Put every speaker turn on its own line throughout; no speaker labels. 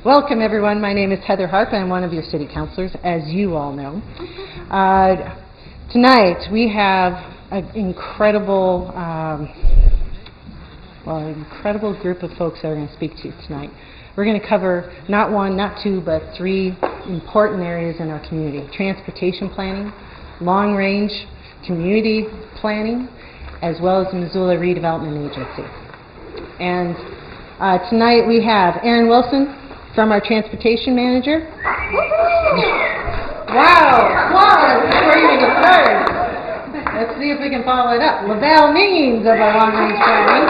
Welcome, everyone. My name is Heather Harp. I'm one of your city councilors, as you all know. Tonight, we have an incredible group of folks that are going to speak to you tonight. We're going to cover not one, not two, but three important areas in our community: transportation planning, long-range community planning, as well as the Missoula Redevelopment Agency. And tonight we have Aaron Wilson from our transportation manager. Wow! Before you even get started, let's see if we can follow it up. Lavelle Means of our long-range planning.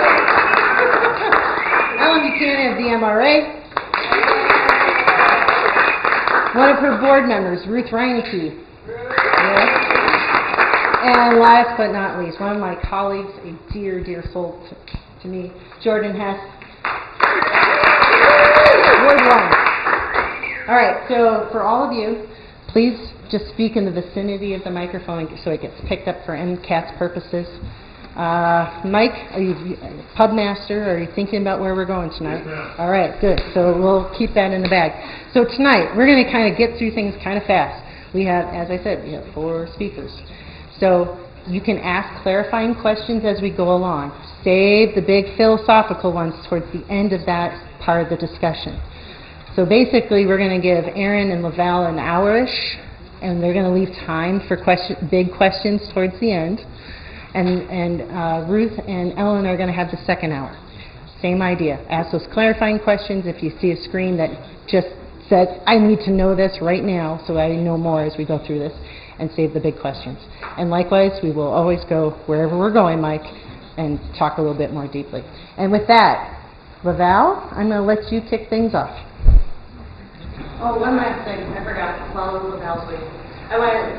Ellen Buchanan of the MRA. One of her board members, Ruth Reineke. And last but not least, one of my colleagues, a dear, dear soul to me, Jordan Hess. Ward 1. All right, so for all of you, please just speak in the vicinity of the microphone so it gets picked up for MCAT's purposes. Mike, are you pub master? Are you thinking about where we're going tonight? All right, good. So we'll keep that in the bag. So tonight, we're going to kind of get through things kind of fast. We have, as I said, we have 4 speakers. So you can ask clarifying questions as we go along. Save the big philosophical ones towards the end of that part of the discussion. So basically, we're going to give Aaron and Lavelle an hour-ish, and they're going to leave time for big questions towards the end. And Ruth and Ellen are going to have the second hour. Same idea. Ask those clarifying questions. If you see a screen that just says, I need to know this right now, so I know more as we go through this, and save the big questions. And likewise, we will always go wherever we're going, Mike, and talk a little bit more deeply. And with that, Lavelle, I'm going to let you kick things off.
Oh, one last thing. I forgot to follow Lavelle's lead. I want to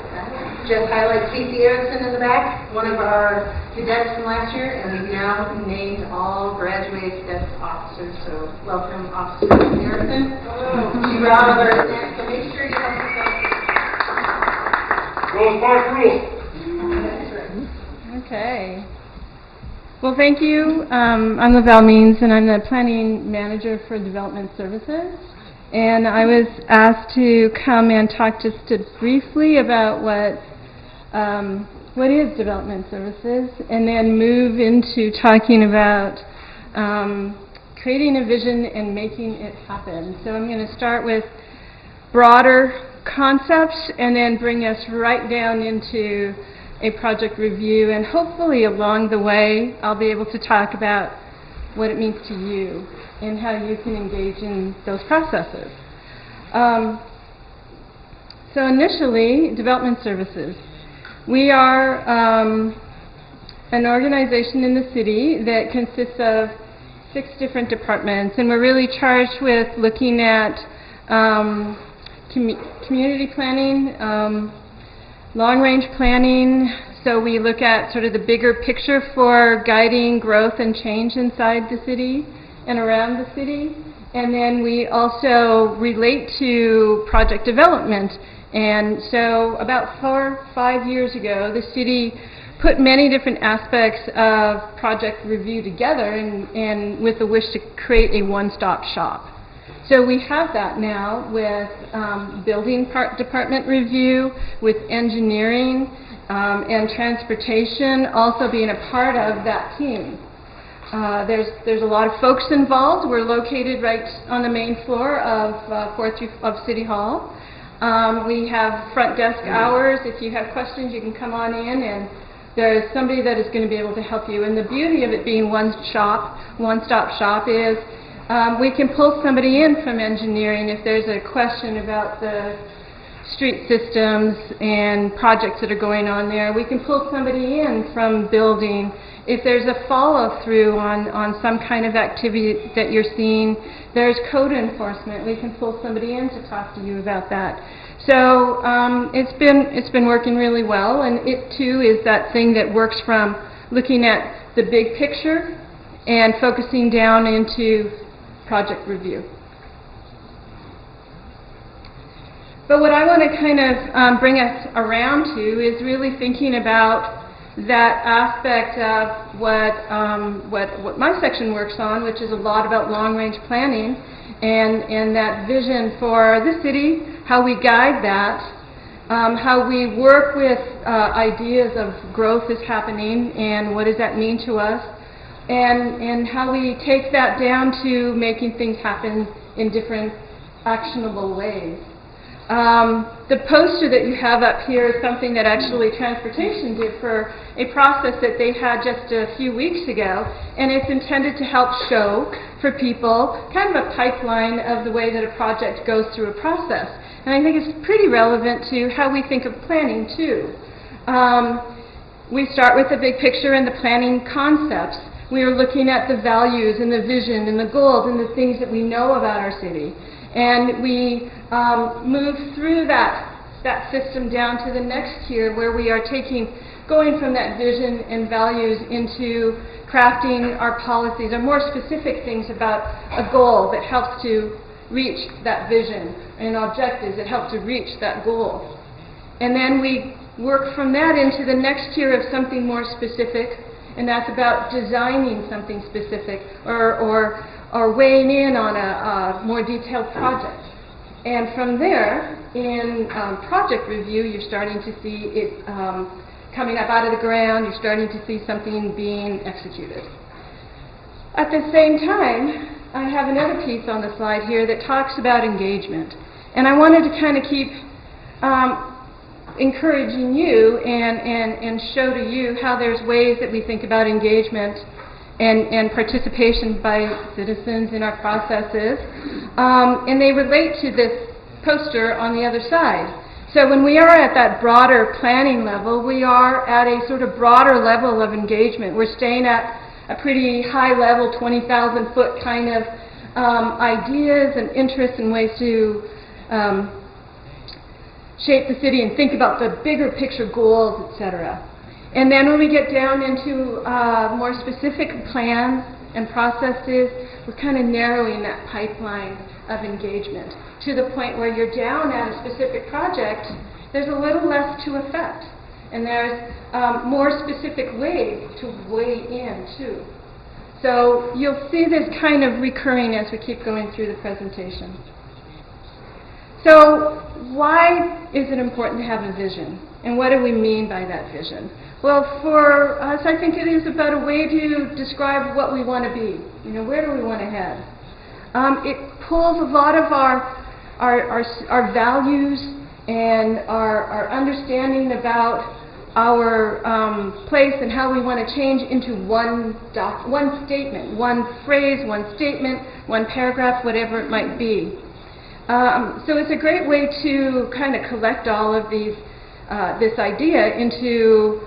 just highlight Casey Erickson in the back, one of our cadets from last year, and we've now named all graduated cadet officers. So welcome, Officer Erickson. She's out of our stand, so make sure you have some.
Go Spark Rule.
That's right.
Okay. Well, thank you. I'm Lavelle Means, and I'm the planning manager for development services. And I was asked to come and talk just briefly about what is development services, and then move into talking about creating a vision and making it happen. So I'm going to start with broader concepts and then bring us right down into a project review, and hopefully along the way I'll be able to talk about what it means to you and how you can engage in those processes. So initially, development services. We are an organization in the city that consists of 6 different departments, and we're really charged with looking at community planning, long-range planning. So we look at sort of the bigger picture for guiding growth and change inside the city and around the city. And then we also relate to project development. And so about 4 or 5 years ago, the city put many different aspects of project review together and with the wish to create a one-stop shop. So we have that now with building department review, with engineering, and transportation also being a part of that team. There's a lot of folks involved. We're located right on the main floor of City Hall. We have front desk hours. If you have questions, you can come on in, and there's somebody that is going to be able to help you. And the beauty of it being one-stop shop is we can pull somebody in from engineering if there's a question about the street systems and projects that are going on there. We can pull somebody in from building if there's a follow-through on some kind of activity that you're seeing. There's code enforcement. We can pull somebody in to talk to you about that. So it's been working really well, and it too is that thing that works from looking at the big picture and focusing down into project review. But what I want to kind of bring us around to is really thinking about that aspect of what my section works on, which is a lot about long-range planning, and that vision for the city, how we guide that, how we work with ideas of growth is happening and what does that mean to us, and how we take that down to making things happen in different actionable ways. The poster that you have up here is something that actually Transportation did for a process that they had just a few weeks ago, and it's intended to help show for people kind of a pipeline of the way that a project goes through a process. And I think it's pretty relevant to how we think of planning too. We start with the big picture and the planning concepts. We are looking at the values and the vision and the goals and the things that we know about our city. And we move through that system down to the next tier where we are going from that vision and values into crafting our policies or more specific things about a goal that helps to reach that vision and objectives that help to reach that goal. And then we work from that into the next tier of something more specific, and that's about designing something specific or weighing in on a more detailed project. And from there, in project review, you're starting to see it coming up out of the ground, you're starting to see something being executed. At the same time, I have another piece on the slide here that talks about engagement. And I wanted to kind of keep encouraging you and show to you how there's ways that we think about engagement and participation by citizens in our processes. And they relate to this poster on the other side. So when we are at that broader planning level, we are at a sort of broader level of engagement. We're staying at a pretty high level, 20,000 foot kind of ideas and interests and ways to shape the city and think about the bigger picture goals, etc. And then when we get down into more specific plans and processes, we're kind of narrowing that pipeline of engagement to the point where you're down at a specific project, there's a little less to affect. And there's more specific ways to weigh in too. So you'll see this kind of recurring as we keep going through the presentation. So why is it important to have a vision? And what do we mean by that vision? Well, for us, I think it is about a way to describe what we want to be. You know, where do we want to head? It pulls a lot of our values and our understanding about our place and how we want to change into one statement, one phrase, one statement, one paragraph, whatever it might be. So it's a great way to kind of collect all of these, this idea into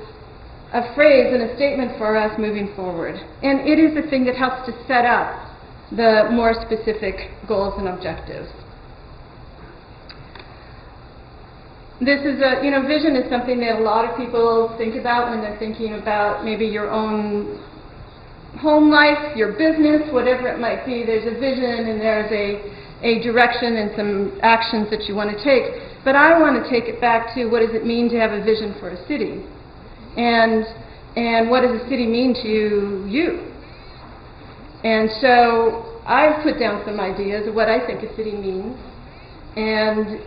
a phrase and a statement for us moving forward. And it is the thing that helps to set up the more specific goals and objectives. This is vision is something that a lot of people think about when they're thinking about maybe your own home life, your business, whatever it might be. There's a vision and there's a direction and some actions that you want to take. But I want to take it back to what does it mean to have a vision for a city? And what does a city mean to you? And so I've put down some ideas of what I think a city means. And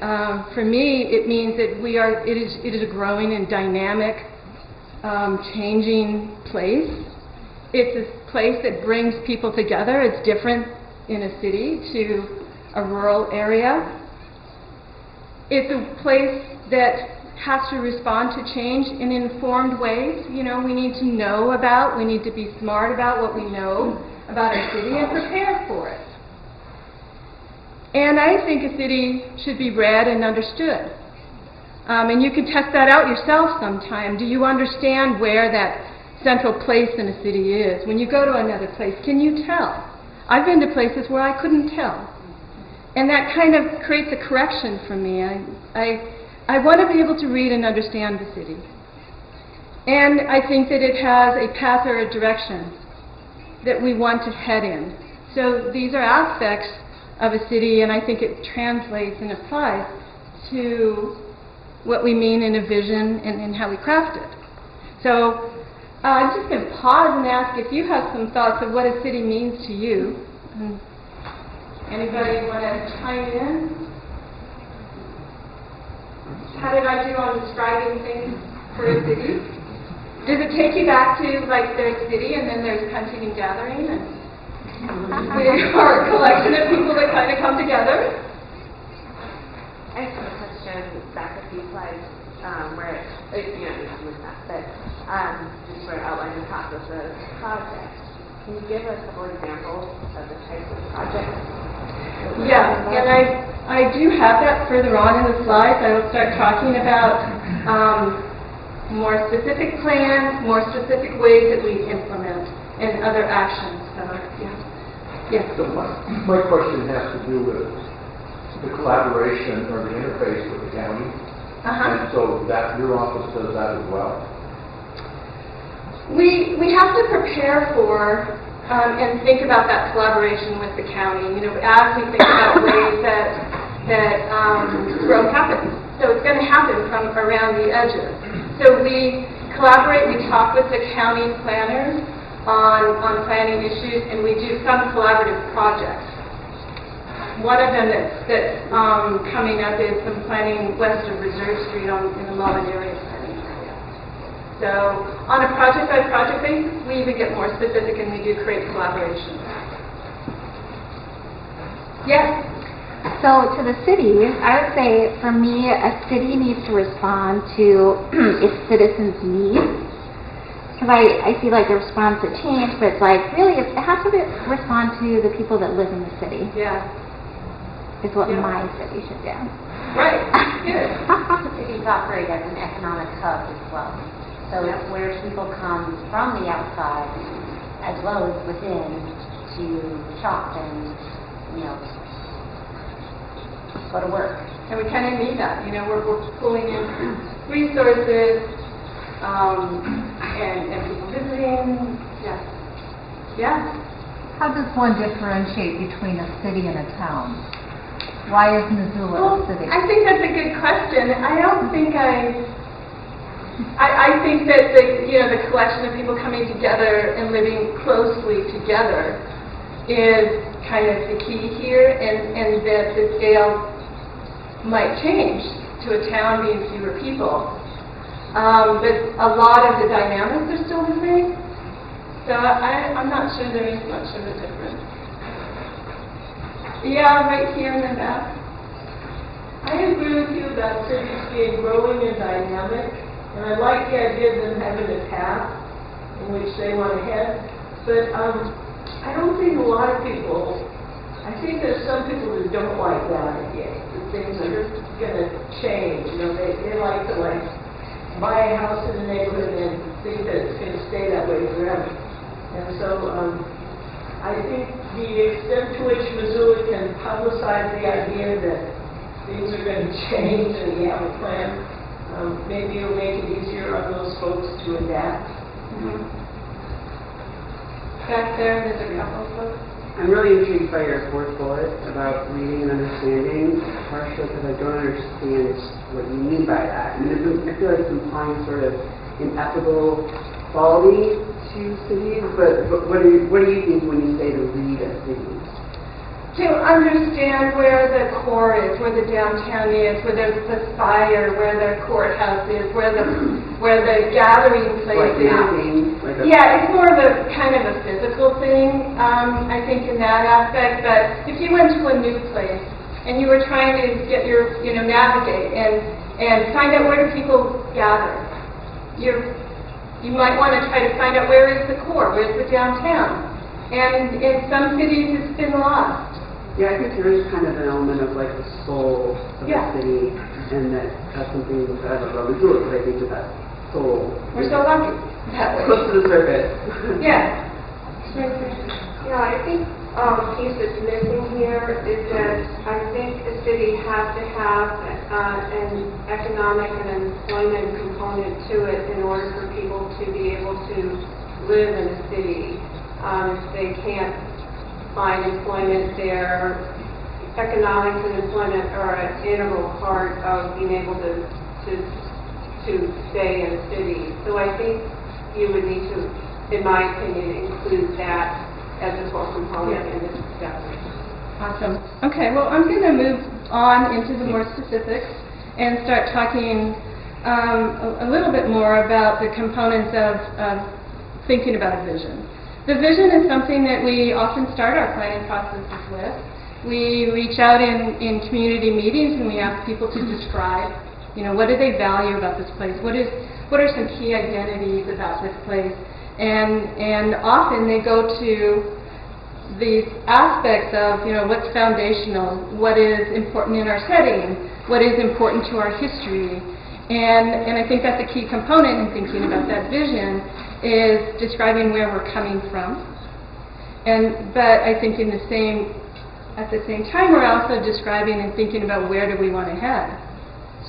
for me, it means that it is a growing and dynamic, changing place. It's a place that brings people together. It's different in a city to a rural area. It's a place that has to respond to change in informed ways. You know, we need to know about, we need to be smart about what we know about our city and prepare for it. And I think a city should be read and understood. And you can test that out yourself sometime. Do you understand where that central place in a city is? When you go to another place, can you tell? I've been to places where I couldn't tell. And that kind of creates a correction for me. I want to be able to read and understand the city. And I think that it has a path or a direction that we want to head in. So these are aspects of a city, and I think it translates and applies to what we mean in a vision and how we craft it. So I'm just going to pause and ask if you have some thoughts of what a city means to you. Anybody want to chime in? How did I do on describing things for a city? Does it take you back to, like, there's city and then there's hunting and gathering? And we are a collection of people that kind of come together?
I just want to question back a few slides where you don't need to move that, but just sort of outline the process of projects. Can you give a couple examples of the types of projects?
Yeah, and I do have that further on in the slides. I will start talking about more specific plans, more specific ways that we implement, and other actions. So, yeah.
So my question has to do with the collaboration or the interface with the county. And so that your office does that as well?
We have to prepare for and think about that collaboration with the county, as we think about ways that growth happens. So it's going to happen from around the edges. So we collaborate, we talk with the county planners on planning issues, and we do some collaborative projects. One of them that's coming up is some planning west of Reserve Street in the Mullen area planning area. So on a project-by-project basis, we even get more specific and we do create collaboration. Yes?
So to the city, I would say for me, a city needs to respond to its citizens' needs. Because I feel like it responds to change, but it's like really it has to respond to the people that live in the city.
Yeah.
Is what my city should do.
Right. Good.
Cities operate as an economic hub as well. So it's where people come from the outside as well as within to shop and, go to work.
And we kind of need that. We're pulling in resources and people visiting. Yeah. Yeah.
How does one differentiate between a city and a town? Why is Missoula a city?
I think that's a good question. I don't think I think that the collection of people coming together and living closely together is kind of the key here, and that the scale might change to a town being fewer people. But a lot of the dynamics are still the same. So I'm not sure there is much of a difference. Yeah, right here in the back.
I agree with you about cities being growing and dynamic, and I like the idea of them having a path in which they want to head. But I don't think a lot of people, I think there's some people who don't like that idea, that things are going to change. They like to buy a house in the neighborhood and think that it's going to stay that way forever. And so I think the extent to which Missoula can publicize the idea that things are going to change and we have a plan, maybe it'll make it easier on those folks to adapt.
Back there, there's a couple of folks.
I'm really intrigued by your fourth bullet about reading and understanding, partially because I don't understand what you mean by that. I feel like it's implying sort of an ethical quality to cities, but what do you think when you say to read a city?
To understand where the core is, where the downtown is, where there's the spire, where the courthouse is, where the gathering place is.
Mapping,
Yeah, it's more of a kind of a physical thing, I think, in that aspect. But if you went to a new place and you were trying to get your, navigate and find out where do people gather, you might want to try to find out where is the core, where's the downtown. And in some cities, it's been lost.
Yeah, I think there is kind of an element of the soul of the city, and that's something that I love about Missoula, because I think that soul.
We're so lucky that way.
Close to the surface.
Yeah.
Yeah, I think a piece that's missing here is that I think a city has to have an economic and employment component to it in order for people to be able to live in a city. If they can't find employment there, economics and employment are an integral part of being able to to stay in a city. So I think you would need to, in my opinion, include that as a core component in this discussion.
Awesome. Okay, well, I'm going to move on into the more specifics and start talking a little bit more about the components of thinking about a vision. The vision is something that we often start our planning processes with. We reach out in community meetings and we ask people to describe, what do they value about this place? What are some key identities about this place? And often they go to these aspects of, what's foundational, what is important in our setting, what is important to our history. And I think that's a key component in thinking about that vision, is describing where we're coming from. But I think at the same time, we're also describing and thinking about where do we want to head.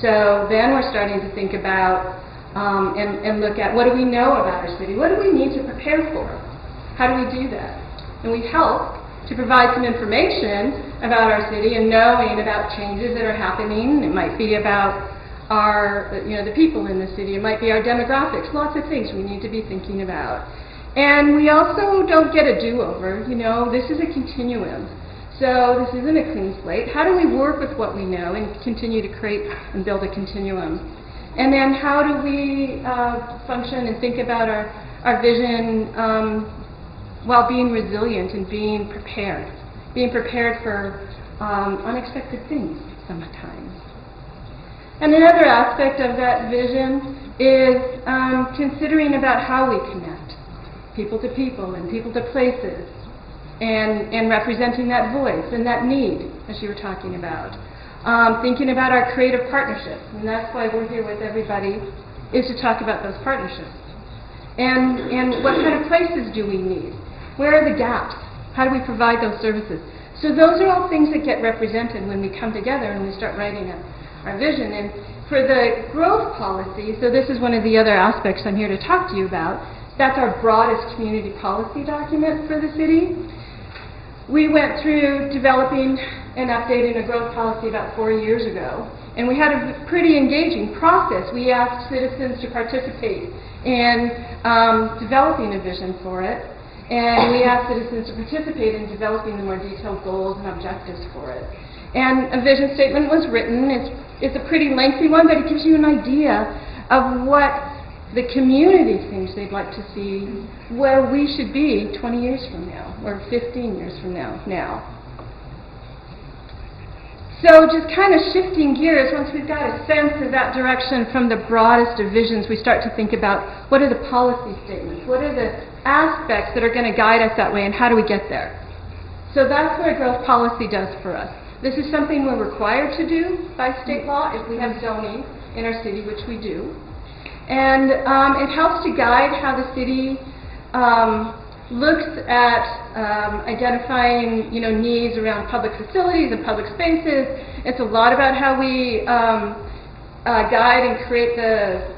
So then we're starting to think about and look at what do we know about our city? What do we need to prepare for? How do we do that? And we help to provide some information about our city and knowing about changes that are happening. It might be about the people in the city. It might be our demographics. Lots of things we need to be thinking about. And we also don't get a do-over. This is a continuum. So this isn't a clean slate. How do we work with what we know and continue to create and build a continuum? And then how do we function and think about our vision while being resilient and being prepared for unexpected things sometimes. And another aspect of that vision is considering about how we connect people to people and people to places, and representing that voice and that need, as you were talking about. Thinking about our creative partnerships, and that's why we're here with everybody, is to talk about those partnerships. And what kind of places do we need? Where are the gaps? How do we provide those services? So those are all things that get represented when we come together and we start writing our vision. And for the growth policy, so this is one of the other aspects I'm here to talk to you about, that's our broadest community policy document for the city. We went through developing and updating a growth policy about 4 years ago, and we had a pretty engaging process. We asked citizens to participate in developing a vision for it, and we asked citizens to participate in developing the more detailed goals and objectives for it. And a vision statement was written. It's a pretty lengthy one, but it gives you an idea of what the community thinks they'd like to see, where we should be 20 years from now, or 15 years from now. So just kind of shifting gears, once we've got a sense of that direction from the broadest of visions, we start to think about what are the policy statements, what are the aspects that are going to guide us that way, and how do we get there? So that's what a growth policy does for us. This is something we're required to do by state law if we have zoning in our city, which we do. And it helps to guide how the city looks at identifying, needs around public facilities and public spaces. It's a lot about how we guide and create the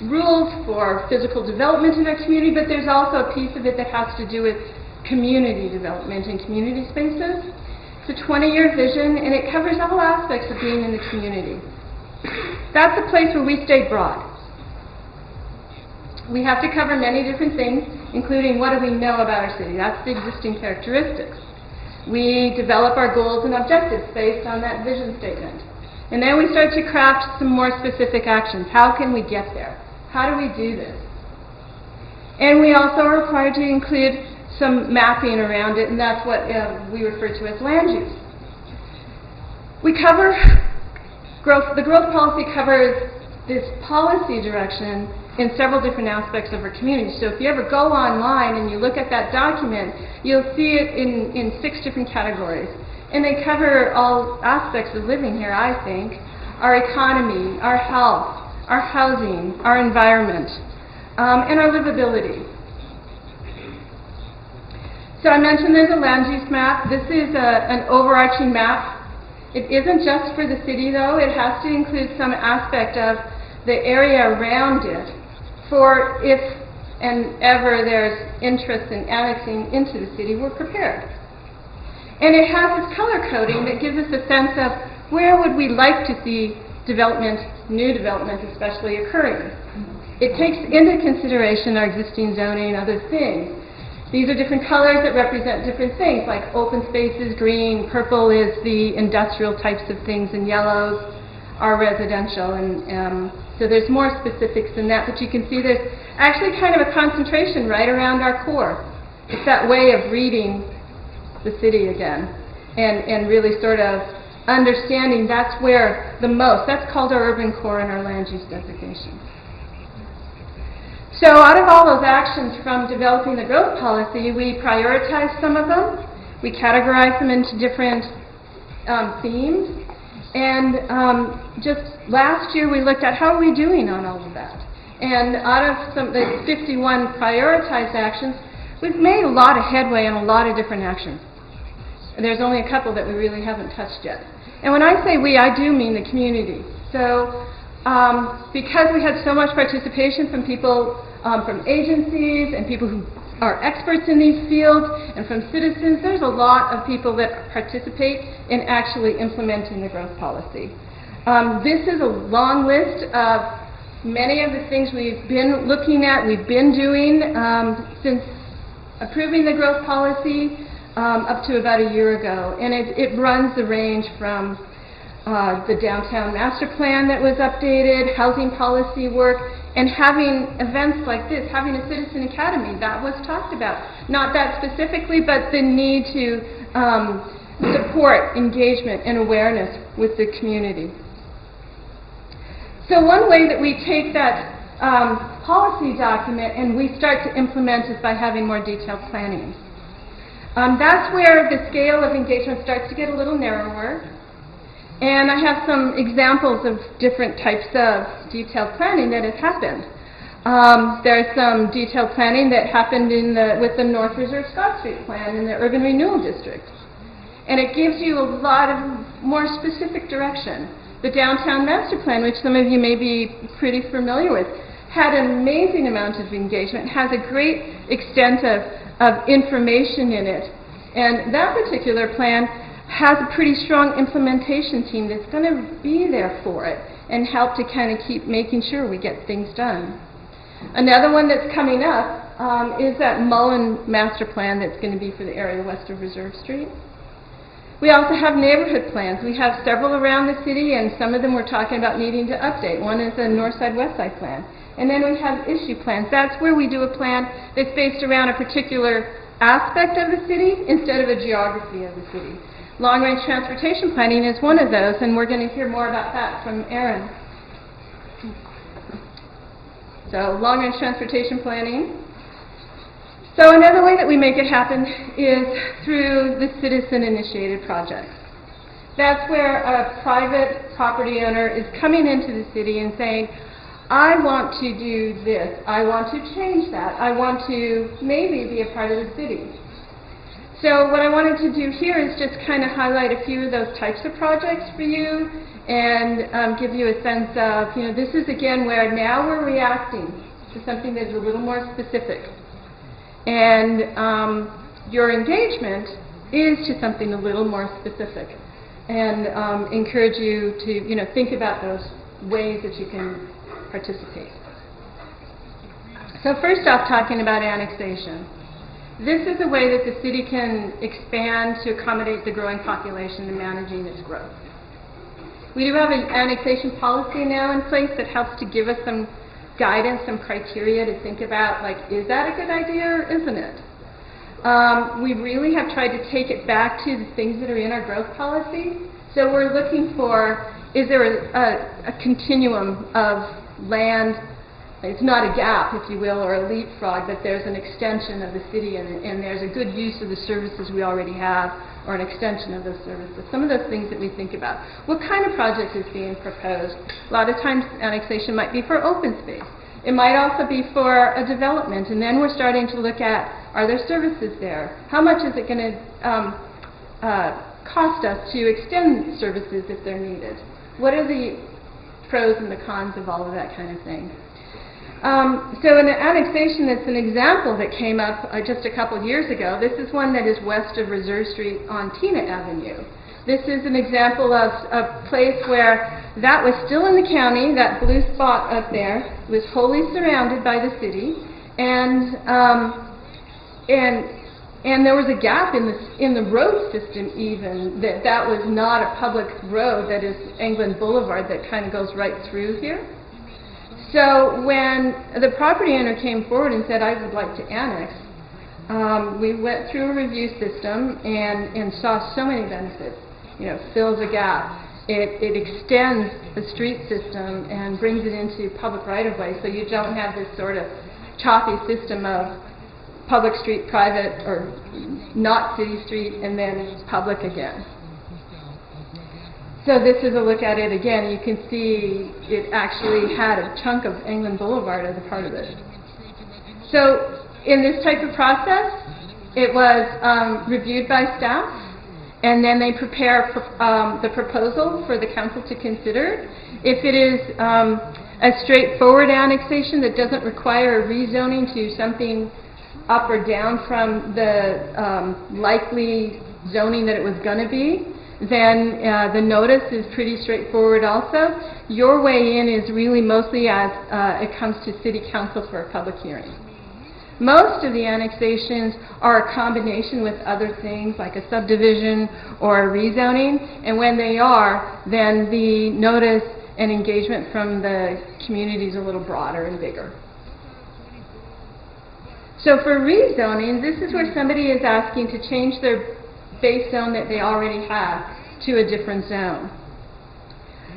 rules for physical development in our community, but there's also a piece of it that has to do with community development and community spaces. It's a 20-year vision, and it covers all aspects of being in the community. That's a place where we stay broad. We have to cover many different things, including what do we know about our city. That's the existing characteristics. We develop our goals and objectives based on that vision statement. And then we start to craft some more specific actions. How can we get there? How do we do this? And we also are required to include some mapping around it, and that's what we refer to as land use. We cover growth. The growth policy covers this policy direction in several different aspects of our community. So if you ever go online and you look at that document, you'll see it in 6 different categories. And they cover all aspects of living here, I think. Our economy, our health, our housing, our environment, and our livability. So I mentioned there's a land use map. This is an overarching map. It isn't just for the city, though. It has to include some aspect of the area around it for if and ever there's interest in annexing into the city, we're prepared. And it has this color coding that gives us a sense of where would we like to see development new development especially occurring. It takes into consideration our existing zoning and other things. These are different colors that represent different things, like open spaces, green, purple is the industrial types of things, and yellows are residential. And so there's more specifics than that, but you can see there's actually kind of a concentration right around our core. It's that way of reading the city again and really sort of understanding that's where the most, that's called our urban core in our land use designation. So out of all those actions from developing the growth policy, we prioritized some of them. We categorized them into different themes. And just last year we looked at how are we doing on all of that. And out of the 51 prioritized actions, we've made a lot of headway on a lot of different actions. And there's only a couple that we really haven't touched yet. And when I say we, I do mean the community. So because we had so much participation from people, from agencies and people who are experts in these fields and from citizens, there's a lot of people that participate in actually implementing the growth policy. This is a long list of many of the things we've been looking at, we've been doing since approving the growth policy up to about a year ago. And it runs the range from the downtown master plan that was updated, housing policy work, and having events like this, having a citizen academy, that was talked about. Not that specifically, but the need to support engagement and awareness with the community. So one way that we take that policy document and we start to implement is by having more detailed planning. That's where the scale of engagement starts to get a little narrower. And I have some examples of different types of detailed planning that has happened. There's some detailed planning that happened with the North Reserve Scott Street plan in the Urban Renewal District. And it gives you a lot of more specific direction. The Downtown Master Plan, which some of you may be pretty familiar with, had an amazing amount of engagement, has a great extent of information in it. And that particular plan has a pretty strong implementation team that's going to be there for it and help to kind of keep making sure we get things done. Another one that's coming up is that Mullen master plan that's going to be for the area west of Reserve Street. We also have neighborhood plans. We have several around the city, and some of them we're talking about needing to update. One is a north side, west side plan. And then we have issue plans. That's where we do a plan that's based around a particular aspect of the city instead of a geography of the city. Long-range transportation planning is one of those, and we're going to hear more about that from Aaron. So, long-range transportation planning. So another way that we make it happen is through the citizen-initiated projects. That's where a private property owner is coming into the city and saying, I want to do this, I want to change that, I want to maybe be a part of the city. So what I wanted to do here is just kind of highlight a few of those types of projects for you and give you a sense of, this is again where now we're reacting to something that's a little more specific. And your engagement is to something a little more specific. And encourage you to, think about those ways that you can participate. So first off, talking about annexation. This is a way that the city can expand to accommodate the growing population and managing its growth. We do have an annexation policy now in place that helps to give us some guidance, some criteria to think about, like, is that a good idea or isn't it? We really have tried to take it back to the things that are in our growth policy. So we're looking for, is there a continuum of land? It's not a gap, if you will, or a leapfrog, but there's an extension of the city and there's a good use of the services we already have or an extension of those services. Some of those things that we think about. What kind of project is being proposed? A lot of times annexation might be for open space. It might also be for a development, and then we're starting to look at, are there services there? How much is it going to cost us to extend services if they're needed? What are the pros and the cons of all of that kind of thing? So in an annexation, that's an example that came up just a couple years ago. This is one that is west of Reserve Street on Tina Avenue. This is an example of a place where That was still in the county. That blue spot up there was wholly surrounded by the city, and there was a gap in the road system even, that was not a public road, that is England Boulevard that kind of goes right through here. So when the property owner came forward and said, I would like to annex, we went through a review system and saw so many benefits. You know, fills a gap. It extends the street system and brings it into public right-of-way, so you don't have this sort of choppy system of public street, private, or not city street, and then public again. So this is a look at it again. You can see it actually had a chunk of England Boulevard as a part of it. So in this type of process, it was reviewed by staff, and then they prepare the proposal for the council to consider. If it is a straightforward annexation that doesn't require a rezoning to something up or down from the likely zoning that it was going to be, then the notice is pretty straightforward also. Your way in is really mostly as it comes to City Council for a public hearing. Most of the annexations are a combination with other things like a subdivision or a rezoning, and when they are, then the notice and engagement from the community is a little broader and bigger. So for rezoning, this is where somebody is asking to change their base zone that they already have to a different zone.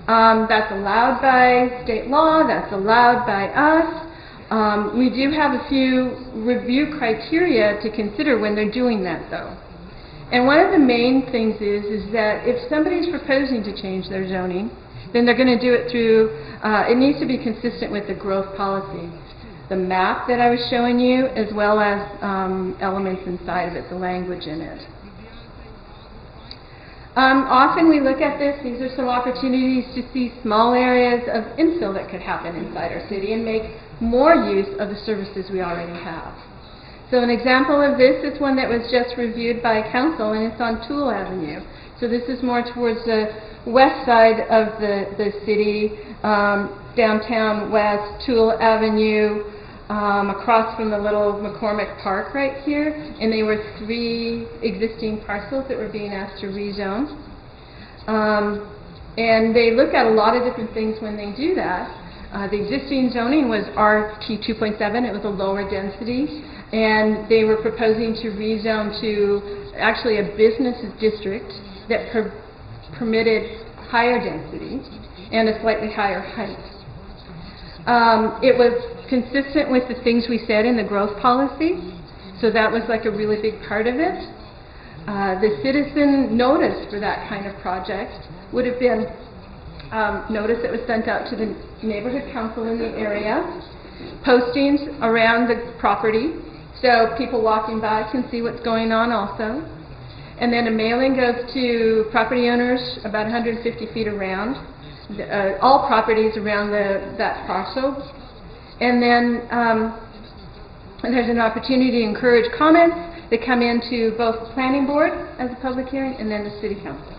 That's allowed by state law, that's allowed by us. We do have a few review criteria to consider when they're doing that, though. And one of the main things is that if somebody's proposing to change their zoning, then they're going to do it through, it needs to be consistent with the growth policy. The map that I was showing you, as well as elements inside of it, the language in it. Often we look at this, these are some opportunities to see small areas of infill that could happen inside our city and make more use of the services we already have. So an example of this is one that was just reviewed by council, and it's on Toole Avenue. So this is more towards the west side of the city, downtown west, Toole Avenue, across from the little McCormick Park right here, and they were 3 existing parcels that were being asked to rezone. And they look at a lot of different things when they do that. The existing zoning was RT 2.7, it was a lower density, and they were proposing to rezone to actually a business district that permitted higher density and a slightly higher height. It was consistent with the things we said in the growth policy, so that was like a really big part of it. The citizen notice for that kind of project would have been notice that was sent out to the neighborhood council in the area, postings around the property, so people walking by can see what's going on also. And then a mailing goes to property owners about 150 feet around, all properties around that parcel. And then there's an opportunity to encourage comments that come into both the planning board as a public hearing and then the city council.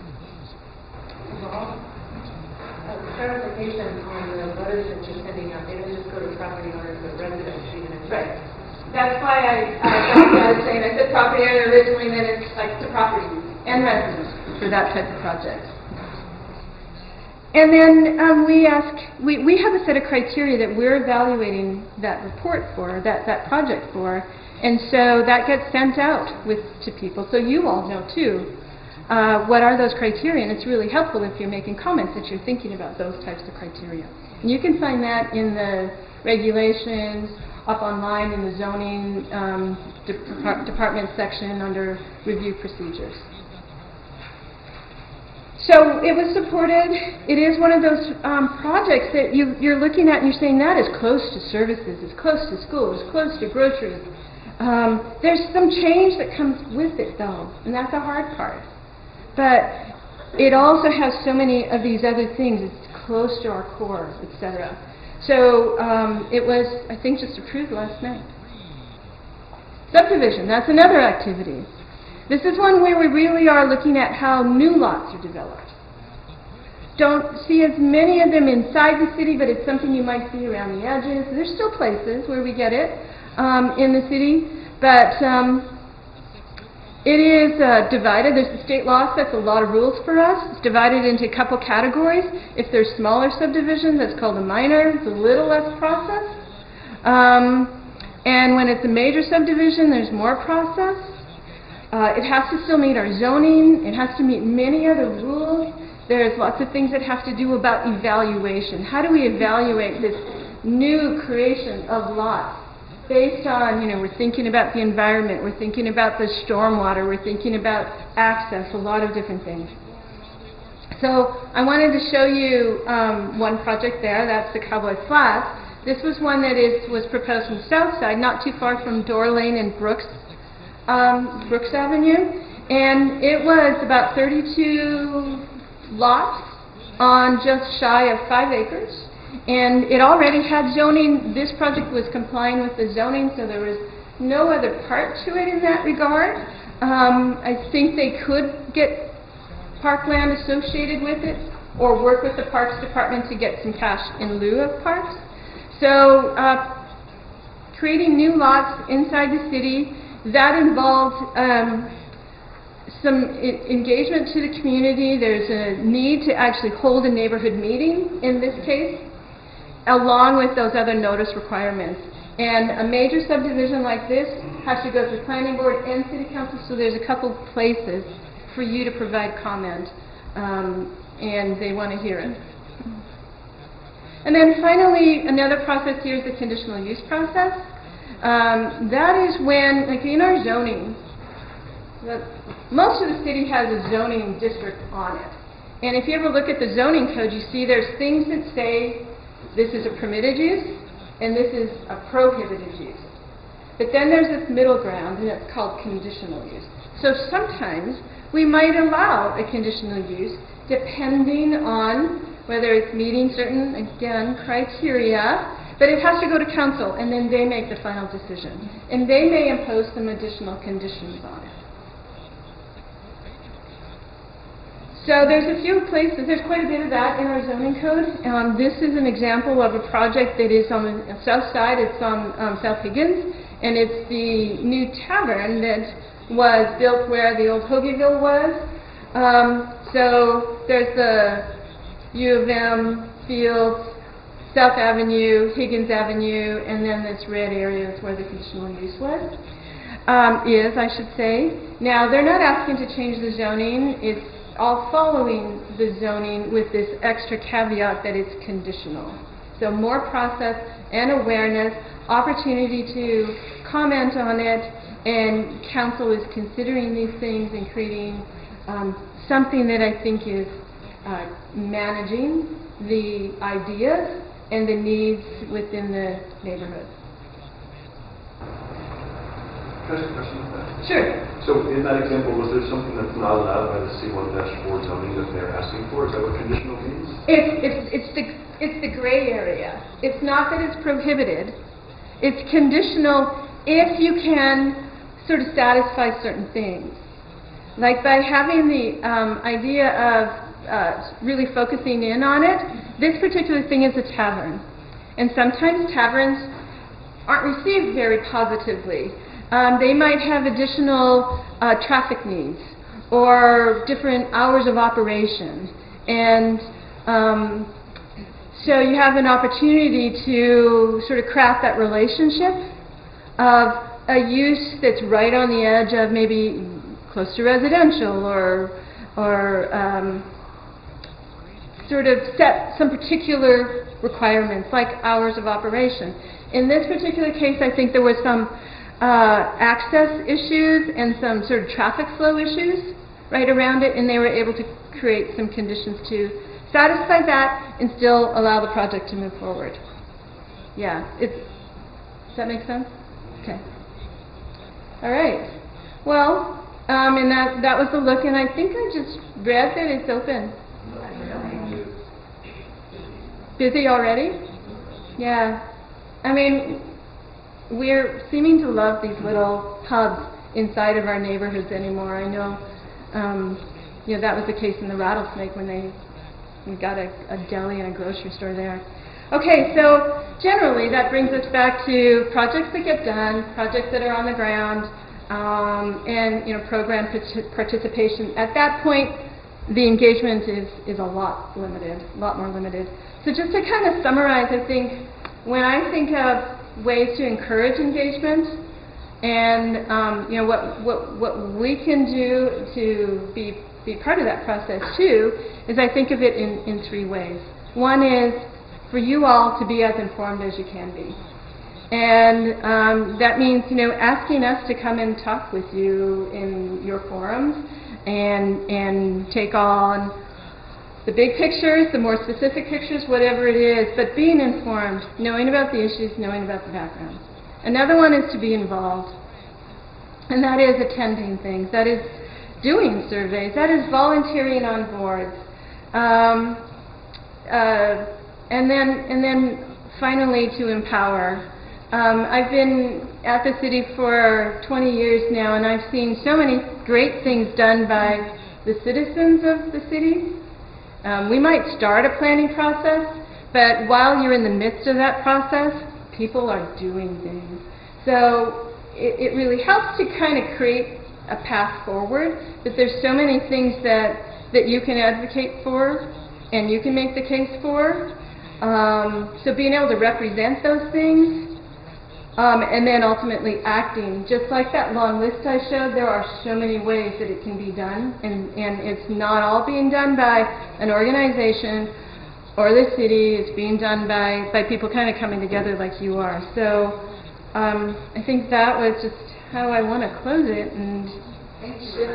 Clarification on the letters that you're sending out, they don't just go to property owners, but residents even.
Right. That's why I was saying, I said property owner originally, and then it's like to property and residents for that type of project. And then we have a set of criteria that we're evaluating that report for, that project for, and so that gets sent out to people, so you all know too. What are those criteria? And it's really helpful if you're making comments that you're thinking about those types of criteria. And you can find that in the regulations, up online in the zoning department section under review procedures. So it was supported. It is one of those projects that you're looking at and you're saying that is close to services, it's close to schools, it's close to groceries. There's some change that comes with it though, and that's a hard part. But it also has so many of these other things. It's close to our core, etc. So it was, I think, just approved last night. Subdivision, that's another activity. This is one where we really are looking at how new lots are developed. Don't see as many of them inside the city, but it's something you might see around the edges. There's still places where we get it in the city, but it is divided. There's the state law sets a lot of rules for us. It's divided into a couple categories. If there's smaller subdivisions, that's called a minor. It's a little less process. And when it's a major subdivision, there's more process. It has to still meet our zoning. It has to meet many other rules. There's lots of things that have to do about evaluation. How do we evaluate this new creation of lots? Based on, we're thinking about the environment, we're thinking about the stormwater, we're thinking about access, a lot of different things. So I wanted to show you one project there, that's the Cowboy Flats. This was one that was proposed from the south side, not too far from Door Lane and Brooks Avenue. And it was about 32 lots on just shy of 5 acres. And it already had zoning. This project was complying with the zoning, so there was no other part to it in that regard. I think they could get parkland associated with it or work with the Parks Department to get some cash in lieu of parks. So creating new lots inside the city, that involved some engagement to the community. There's a need to actually hold a neighborhood meeting in this case, along with those other notice requirements. And a major subdivision like this has to go through planning board and city council, so there's a couple places for you to provide comment, and they want to hear it. And then finally, another process here is the conditional use process. That is when, like in our zoning, most of the city has a zoning district on it. And if you ever look at the zoning code, you see there's things that say this is a permitted use, and this is a prohibited use. But then there's this middle ground, and it's called conditional use. So sometimes we might allow a conditional use depending on whether it's meeting certain, again, criteria, but it has to go to council, and then they make the final decision. And they may impose some additional conditions on it. So there's a few places, there's quite a bit of that in our zoning code. This is an example of a project that is on the south side. It's on South Higgins, and it's the new tavern that was built where the old Hoagieville was. So there's the U of M fields, South Avenue, Higgins Avenue, and then this red area is where the conditional use was. I should say. Now, they're not asking to change the zoning. It's all following the zoning with this extra caveat that it's conditional. So more process and awareness, opportunity to comment on it, and council is considering these things and creating something that I think is managing the ideas and the needs within the neighborhood.
Can I ask a question about that?
Sure.
So in that example, was there something that's not allowed by the C1-4 zoning that they're asking for? Is that what conditional means?
It's the gray area. It's not that it's prohibited. It's conditional if you can sort of satisfy certain things. Like by having the idea of really focusing in on it, this particular thing is a tavern. And sometimes taverns aren't received very positively. They might have additional traffic needs or different hours of operation. And so you have an opportunity to sort of craft that relationship of a use that's right on the edge of maybe close to residential or sort of set some particular requirements like hours of operation. In this particular case, I think there was some access issues and some sort of traffic flow issues right around it, and they were able to create some conditions to satisfy that and still allow the project to move forward. Yeah, does that make sense? Okay. All right. Well, and that was the look, and I think I just read that it's open. Busy already? Yeah. I mean, we're seeming to love these little hubs inside of our neighborhoods anymore. I know, that was the case in the Rattlesnake when they we've got a deli and a grocery store there. Okay, so generally that brings us back to projects that get done, projects that are on the ground, and program participation. At that point, the engagement is a lot more limited. So just to kind of summarize, I think when I think of ways to encourage engagement, and what we can do to be part of that process too, is I think of it in three ways. One is for you all to be as informed as you can be. And that means, asking us to come and talk with you in your forums and take on the big pictures, the more specific pictures, whatever it is, but being informed, knowing about the issues, knowing about the background. Another one is to be involved, and that is attending things, that is doing surveys, that is volunteering on boards. And then finally to empower. I've been at the city for 20 years now, and I've seen so many great things done by the citizens of the city. We might start a planning process, but while you're in the midst of that process, people are doing things. So it really helps to kind of create a path forward, but there's so many things that you can advocate for and you can make the case for. So being able to represent those things, and then ultimately acting, just like that long list I showed, there are so many ways that it can be done, and it's not all being done by an organization or the city. It's being done by people kind of coming together like you are. So I think that was just how I want to close it. And
thank you.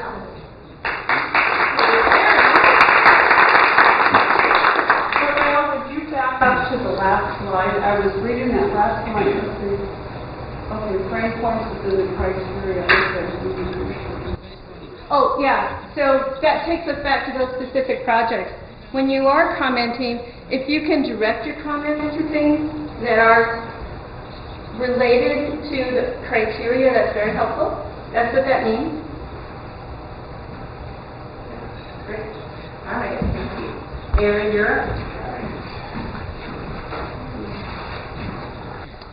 Back up to the last slide. I was reading that last line. Okay, frame points within the criteria.
Oh, yeah. So that takes us back to those specific projects. When you are commenting, if you can direct your comments to things that are related to the criteria, that's very helpful. That's what that means.
Great. All right. Thank you. Aaron, you're up.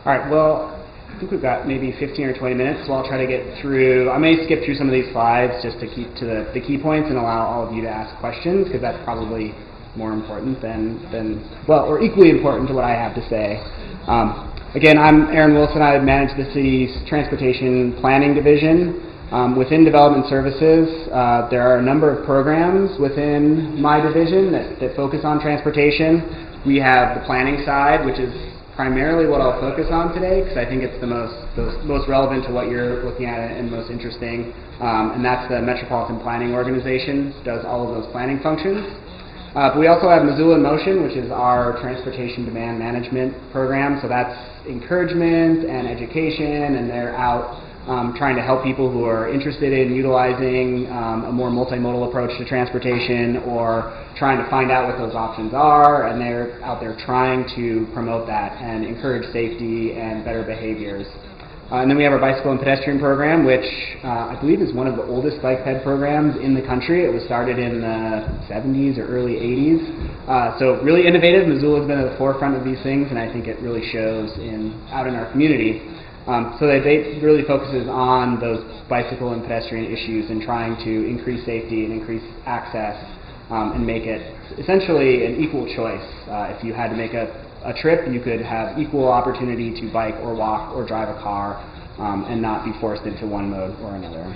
All right, well, I think we've got maybe 15 or 20 minutes, so I'll try to get through. I may skip through some of these slides just to keep to the key points and allow all of you to ask questions, because that's probably more important or equally important to what I have to say. Again, I'm Aaron Wilson. I manage the city's transportation planning division. Within development services, there are a number of programs within my division that focus on transportation. We have the planning side, which is primarily what I'll focus on today, because I think it's the most relevant to what you're looking at and most interesting, and that's the Metropolitan Planning Organization, does all of those planning functions. But we also have Missoula in Motion, which is our transportation demand management program, so that's encouragement and education, and they're out trying to help people who are interested in utilizing a more multimodal approach to transportation, or trying to find out what those options are, and they're out there trying to promote that and encourage safety and better behaviors. And then we have our bicycle and pedestrian program, which I believe is one of the oldest bike ped programs in the country. It was started in the 70s or early 80s. So really innovative. Missoula's been at the forefront of these things, and I think it really shows out in our community. So they really focuses on those bicycle and pedestrian issues and trying to increase safety and increase access and make it essentially an equal choice. If you had to make a trip, you could have equal opportunity to bike or walk or drive a car and not be forced into one mode or another.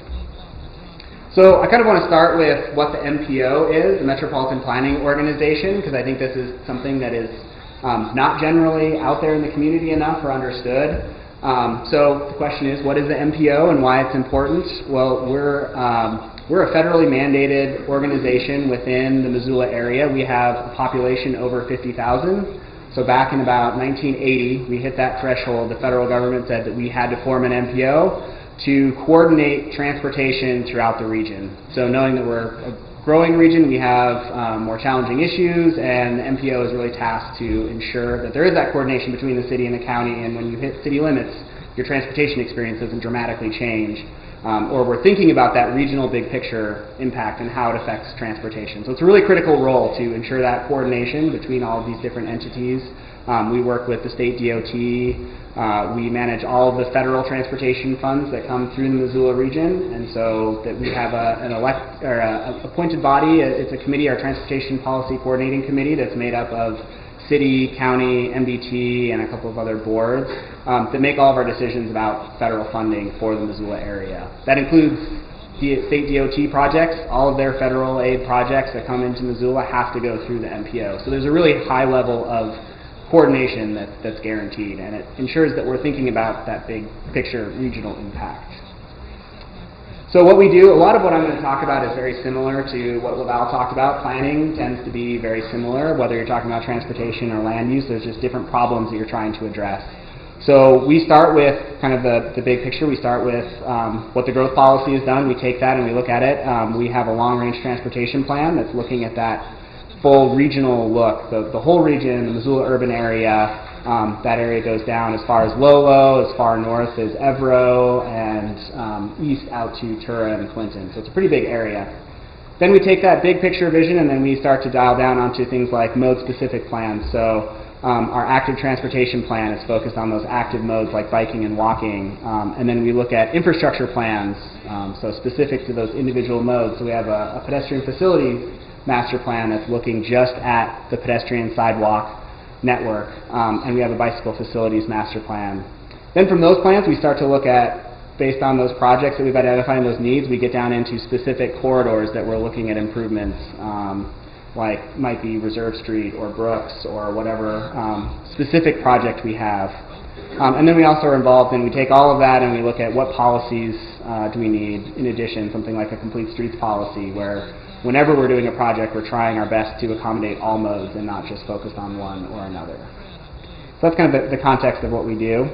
So I kind of want to start with what the MPO is, the Metropolitan Planning Organization, because I think this is something that is not generally out there in the community enough or understood. So the question is, what is the MPO and why it's important? Well, we're a federally mandated organization within the Missoula area. We have a population over 50,000. So back in about 1980, we hit that threshold. The federal government said that we had to form an MPO to coordinate transportation throughout the region. So knowing that we're a growing region, we have more challenging issues, and the MPO is really tasked to ensure that there is that coordination between the city and the county, and when you hit city limits, your transportation experience doesn't dramatically change. or we're thinking about that regional big picture impact and how it affects transportation. So it's a really critical role to ensure that coordination between all of these different entities. We work with the state DOT. We manage all of the federal transportation funds that come through the Missoula region, and so that we have an appointed body. It's a committee, our Transportation Policy Coordinating Committee, that's made up of city, county, MDT, and a couple of other boards that make all of our decisions about federal funding for the Missoula area. That includes the state DOT projects. All of their federal aid projects that come into Missoula have to go through the MPO. So there's a really high level of coordination that's guaranteed, and it ensures that we're thinking about that big picture regional impact. So what we do, a lot of what I'm going to talk about is very similar to what Laval talked about. Planning tends to be very similar, whether you're talking about transportation or land use. There's just different problems that you're trying to address. So we start with kind of the big picture. We start with what the growth policy has done. We take that and we look at it. We have a long-range transportation plan that's looking at that full regional look, the whole region, the Missoula urban area. That area goes down as far as Lolo, as far north as Evero, and east out to Tura and Clinton. So it's a pretty big area. Then we take that big picture vision and then we start to dial down onto things like mode-specific plans. So our active transportation plan is focused on those active modes like biking and walking. And then we look at infrastructure plans, so specific to those individual modes. So we have a pedestrian facility master plan that's looking just at the pedestrian sidewalk network, and we have a bicycle facilities master plan. Then from those plans we start to look at, based on those projects that we've identified and those needs, we get down into specific corridors that we're looking at improvements, like might be Reserve Street or Brooks or whatever specific project we have. And then we also are involved in, we take all of that and we look at what policies do we need in addition, something like a complete streets policy where whenever we're doing a project, we're trying our best to accommodate all modes and not just focused on one or another. So that's kind of the context of what we do.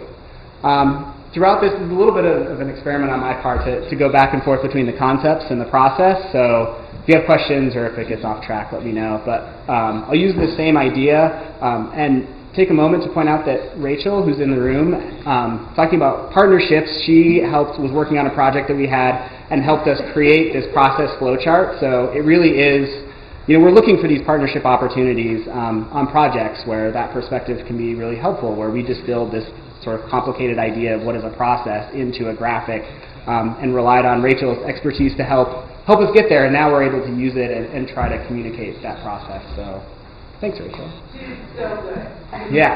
Throughout this is a little bit of an experiment on my part to go back and forth between the concepts and the process. So if you have questions or if it gets off track, let me know. But I'll use the same idea and take a moment to point out that Rachel, who's in the room, talking about partnerships, she was working on a project that we had and helped us create this process flowchart. So it really is, we're looking for these partnership opportunities on projects where that perspective can be really helpful, where we distilled this sort of complicated idea of what is a process into a graphic and relied on Rachel's expertise to help us get there, and now we're able to use it and try to communicate that process. So thanks, Rachel.
So good.
Yeah.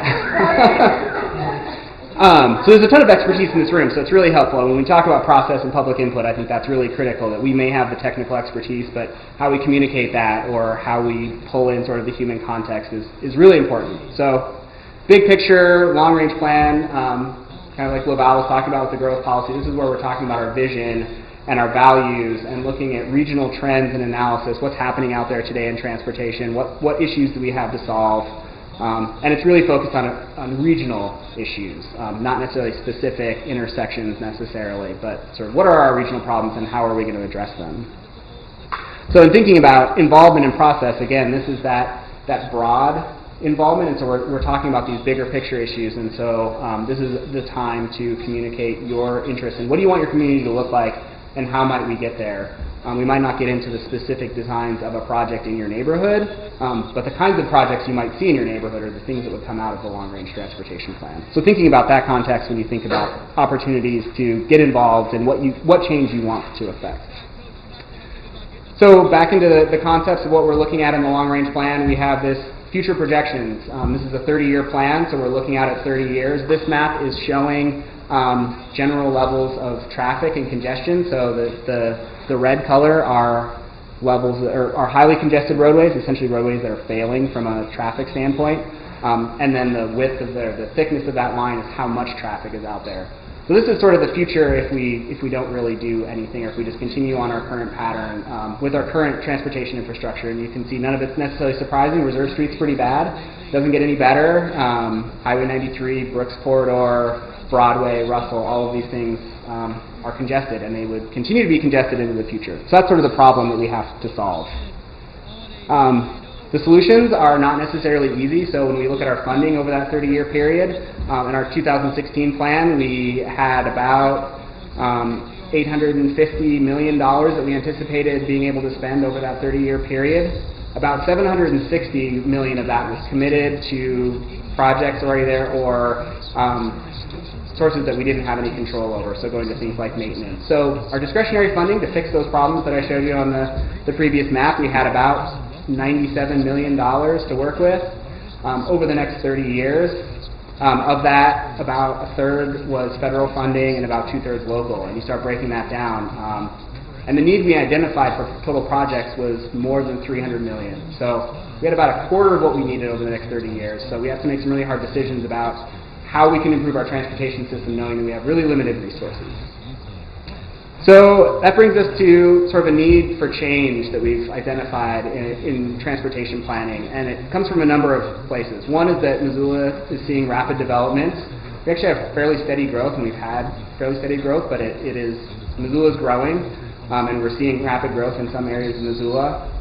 So there's a ton of expertise in this room, so it's really helpful. When we talk about process and public input, I think that's really critical, that we may have the technical expertise, but how we communicate that or how we pull in sort of the human context is really important. So big picture, long-range plan, kind of like Laval was talking about with the growth policy, this is where we're talking about our vision and our values and looking at regional trends and analysis, what's happening out there today in transportation, what issues do we have to solve. And it's really focused on regional issues, not necessarily specific intersections necessarily, but sort of what are our regional problems and how are we going to address them. So in thinking about involvement in process, again, this is that broad involvement, and so we're talking about these bigger picture issues, and so this is the time to communicate your interest in what do you want your community to look like and how might we get there. We might not get into the specific designs of a project in your neighborhood, but the kinds of projects you might see in your neighborhood are the things that would come out of the long-range transportation plan. So thinking about that context when you think about opportunities to get involved and what change you want to affect. So back into the concepts of what we're looking at in the long-range plan, we have this future projections. This is a 30-year plan, so we're looking out at 30 years. This map is showing general levels of traffic and congestion. So the red color are levels are highly congested roadways, essentially roadways that are failing from a traffic standpoint. And then the width of the thickness of that line is how much traffic is out there. So this is sort of the future if we don't really do anything, or if we just continue on our current pattern with our current transportation infrastructure. And you can see none of it's necessarily surprising. Reserve Street's pretty bad. Doesn't get any better. Highway 93, Brooks Corridor, Broadway, Russell, all of these things are congested, and they would continue to be congested into the future. So that's sort of the problem that we have to solve. The solutions are not necessarily easy, so when we look at our funding over that 30-year period, in our 2016 plan, we had about $850 million that we anticipated being able to spend over that 30-year period. About $760 million of that was committed to projects already there or sources that we didn't have any control over, so going to things like maintenance. So our discretionary funding to fix those problems that I showed you on the previous map, we had about $97 million to work with over the next 30 years. Of that, about a third was federal funding and about two-thirds local. And you start breaking that down. And the need we identified for total projects was more than $300 million. So we had about a quarter of what we needed over the next 30 years. So we have to make some really hard decisions about how we can improve our transportation system knowing that we have really limited resources. So that brings us to sort of a need for change that we've identified in transportation planning, and it comes from a number of places. One is that Missoula is seeing rapid development. We actually have fairly steady growth, and we've had fairly steady growth, but Missoula's growing, and we're seeing rapid growth in some areas of Missoula.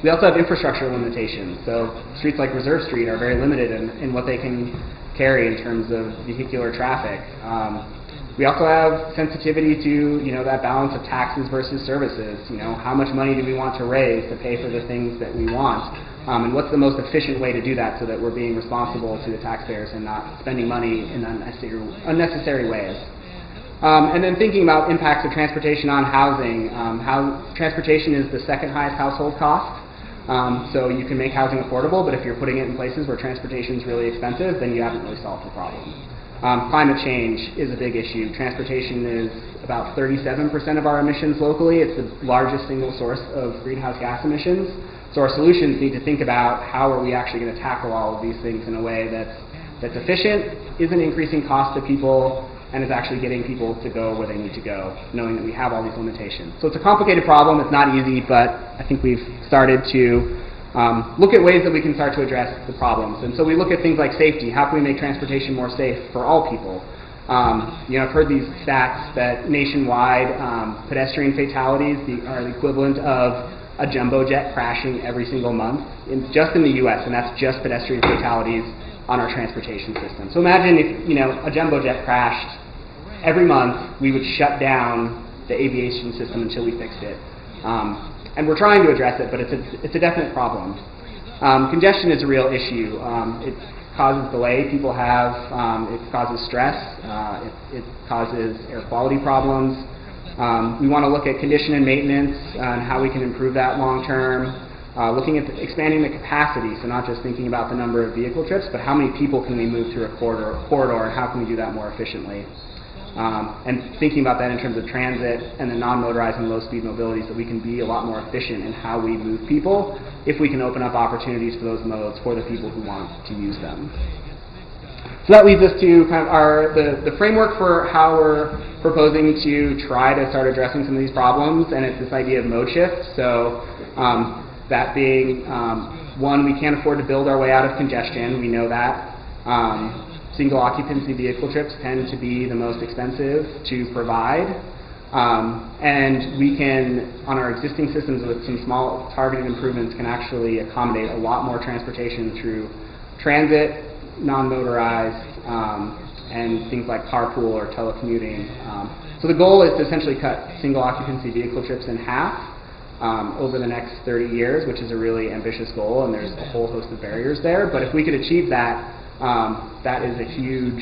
We also have infrastructure limitations. So streets like Reserve Street are very limited in what they can carry in terms of vehicular traffic. We also have sensitivity to, that balance of taxes versus services. How much money do we want to raise to pay for the things that we want? And what's the most efficient way to do that so that we're being responsible to the taxpayers and not spending money in unnecessary ways? And then thinking about impacts of transportation on housing. Transportation is the second highest household cost. So you can make housing affordable, but if you're putting it in places where transportation is really expensive, then you haven't really solved the problem. Climate change is a big issue. Transportation is about 37% of our emissions locally. It's the largest single source of greenhouse gas emissions. So our solutions need to think about how are we actually going to tackle all of these things in a way that's efficient, isn't increasing cost to people, and is actually getting people to go where they need to go, knowing that we have all these limitations. So it's a complicated problem. It's not easy, but I think we've started to look at ways that we can start to address the problems. And so we look at things like safety. How can we make transportation more safe for all people? I've heard these stats that nationwide pedestrian fatalities are the equivalent of a jumbo jet crashing every single month, just in the U.S., and that's just pedestrian fatalities on our transportation system. So imagine if a jumbo jet crashed every month, we would shut down the aviation system until we fixed it. And we're trying to address it, but it's a definite problem. Congestion is a real issue. It causes delay people have. It causes stress. It causes air quality problems. We want to look at condition and maintenance and how we can improve that long term. Looking at expanding the capacity, so not just thinking about the number of vehicle trips, but how many people can we move through a corridor and how can we do that more efficiently. And thinking about that in terms of transit and the non-motorized and low-speed mobility, so we can be a lot more efficient in how we move people if we can open up opportunities for those modes for the people who want to use them. So that leads us to kind of the framework for how we're proposing to try to start addressing some of these problems, and it's this idea of mode shift. So that being, one, we can't afford to build our way out of congestion. We know that. Single occupancy vehicle trips tend to be the most expensive to provide. And we can, on our existing systems with some small targeted improvements, can actually accommodate a lot more transportation through transit, non-motorized, and things like carpool or telecommuting. So the goal is to essentially cut single occupancy vehicle trips in half over the next 30 years, which is a really ambitious goal, and there's a whole host of barriers there. But if we could achieve that, that is a huge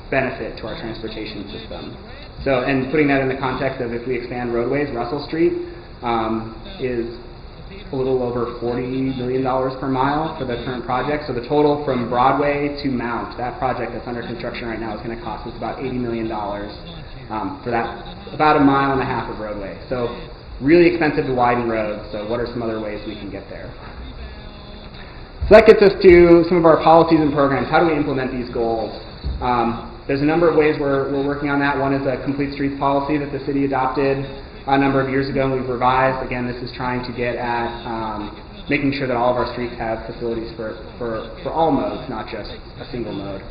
benefit to our transportation system. So, and putting that in the context of if we expand roadways, Russell Street is a little over $40 million per mile for the current project. So the total from Broadway to Mount, that project that's under construction right now, is going to cost us about $80 million for that, about 1.5 miles of roadway. So really expensive to widen roads. So what are some other ways we can get there? So that gets us to some of our policies and programs. How do we implement these goals? There's a number of ways we're working on that. One is a complete streets policy that the city adopted a number of years ago, and we've revised. Again, this is trying to get at making sure that all of our streets have facilities for all modes, not just a single mode.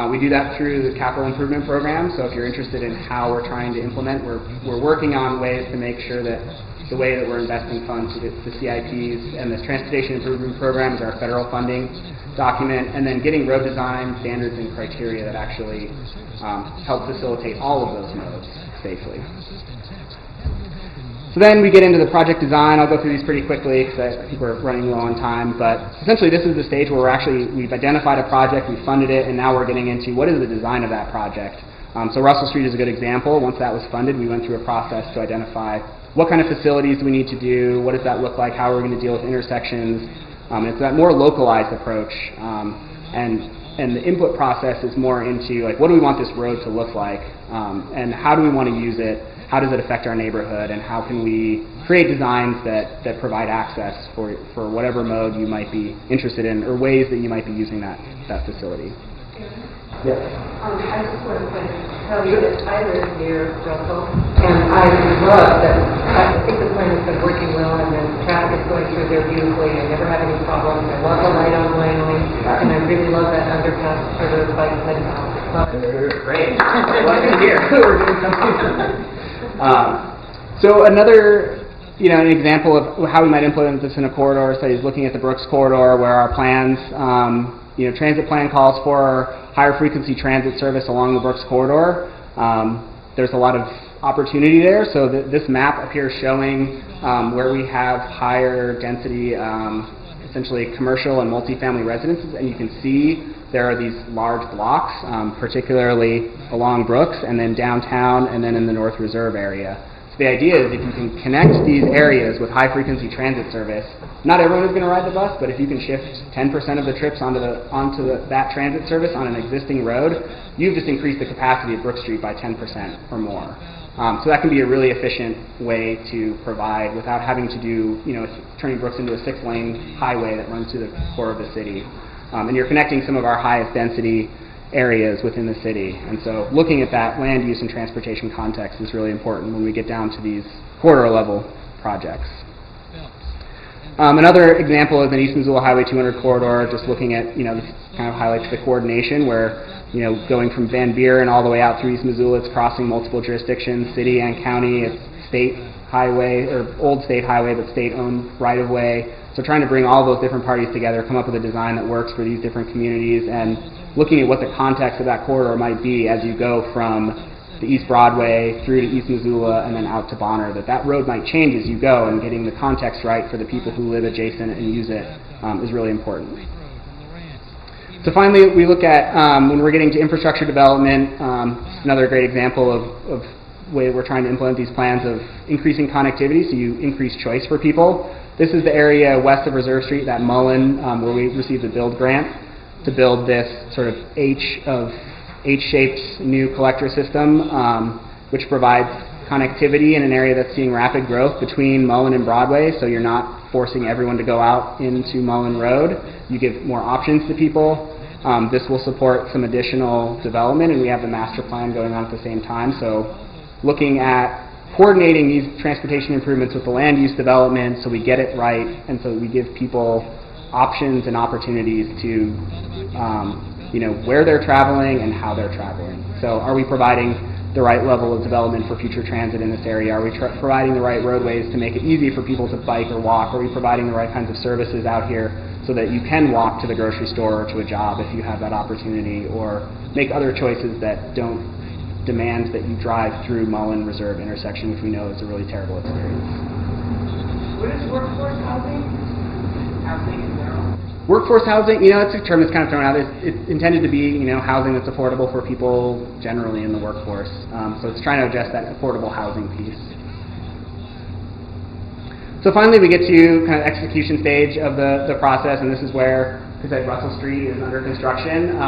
We do that through the capital improvement program. So if you're interested in how we're trying to implement, we're working on ways to make sure that the way that we're investing funds to the CIPs and the transportation improvement program is our federal funding document, and then getting road design standards and criteria that actually help facilitate all of those modes safely. So then we get into the project design. I'll go through these pretty quickly because I think we're running low on time. But essentially, this is the stage where we've identified a project, we've funded it, and now we're getting into what is the design of that project. So Russell Street is a good example. Once that was funded, we went through a process to identify what kind of facilities do we need to do, what does that look like, how are we going to deal with intersections. It's that more localized approach. And the input process is more into like, what do we want this road to look like, and how do we want to use it, how does it affect our neighborhood, and how can we create designs that provide access for whatever mode you might be interested in, or ways that you might be using that facility.
Yes.
I just want to tell you that I live near Russell, and I love that. I think the plan has been working well, and then traffic is going through there beautifully. I never have any problems. I love the light on Langley, and I really love that underpass for the bikes heading out.
Great. Welcome here. We're doing something. So another, an example of how we might implement this in a corridor study is looking at the Brooks corridor, where our plans, transit plan calls for higher frequency transit service along the Brooks corridor. There's a lot of opportunity there. So this map up here showing where we have higher density, essentially commercial and multifamily residences, and you can see there are these large blocks, particularly along Brooks and then downtown and then in the North Reserve area. So the idea is if you can connect these areas with high frequency transit service, not everyone is going to ride the bus, but if you can shift 10% of the trips onto that transit service on an existing road, you've just increased the capacity of Brook Street by 10% or more. So that can be a really efficient way to provide without having to do, turning Brooks into a 6-lane highway that runs through the core of the city. And you're connecting some of our highest density areas within the city. And so looking at that land use and transportation context is really important when we get down to these corridor level projects. Another example is an East Missoula Highway 200 corridor, just looking at, this kind of highlights the coordination where, going from Van Buren all the way out through East Missoula, it's crossing multiple jurisdictions, city and county, it's state highway, or old state highway, but state-owned right-of-way. So trying to bring all those different parties together, come up with a design that works for these different communities, and looking at what the context of that corridor might be as you go from the East Broadway through to East Missoula and then out to Bonner, that road might change as you go, and getting the context right for the people who live adjacent and use it is really important. So finally, we look at, when we're getting to infrastructure development, another great example of way we're trying to implement these plans of increasing connectivity, so you increase choice for people. This is the area west of Reserve Street, that Mullen, where we received a build grant to build this sort of H-shaped new collector system, which provides connectivity in an area that's seeing rapid growth between Mullen and Broadway, so you're not forcing everyone to go out into Mullen Road. You give more options to people. This will support some additional development, and we have the master plan going on at the same time. So looking at coordinating these transportation improvements with the land use development so we get it right, and so we give people options and opportunities to where they're traveling and how they're traveling. So are we providing the right level of development for future transit in this area? Are we providing the right roadways to make it easy for people to bike or walk? Are we providing the right kinds of services out here so that you can walk to the grocery store or to a job if you have that opportunity, or make other choices that don't demand that you drive through Mullen Reserve intersection, which we know is a really terrible experience.
What is workforce housing? Housing in general?
Workforce housing, it's a term that's kind of thrown out. It's intended to be, housing that's affordable for people generally in the workforce. So it's trying to address that affordable housing piece. So finally, we get to kind of execution stage of the process, and this is where, because Russell Street is under construction.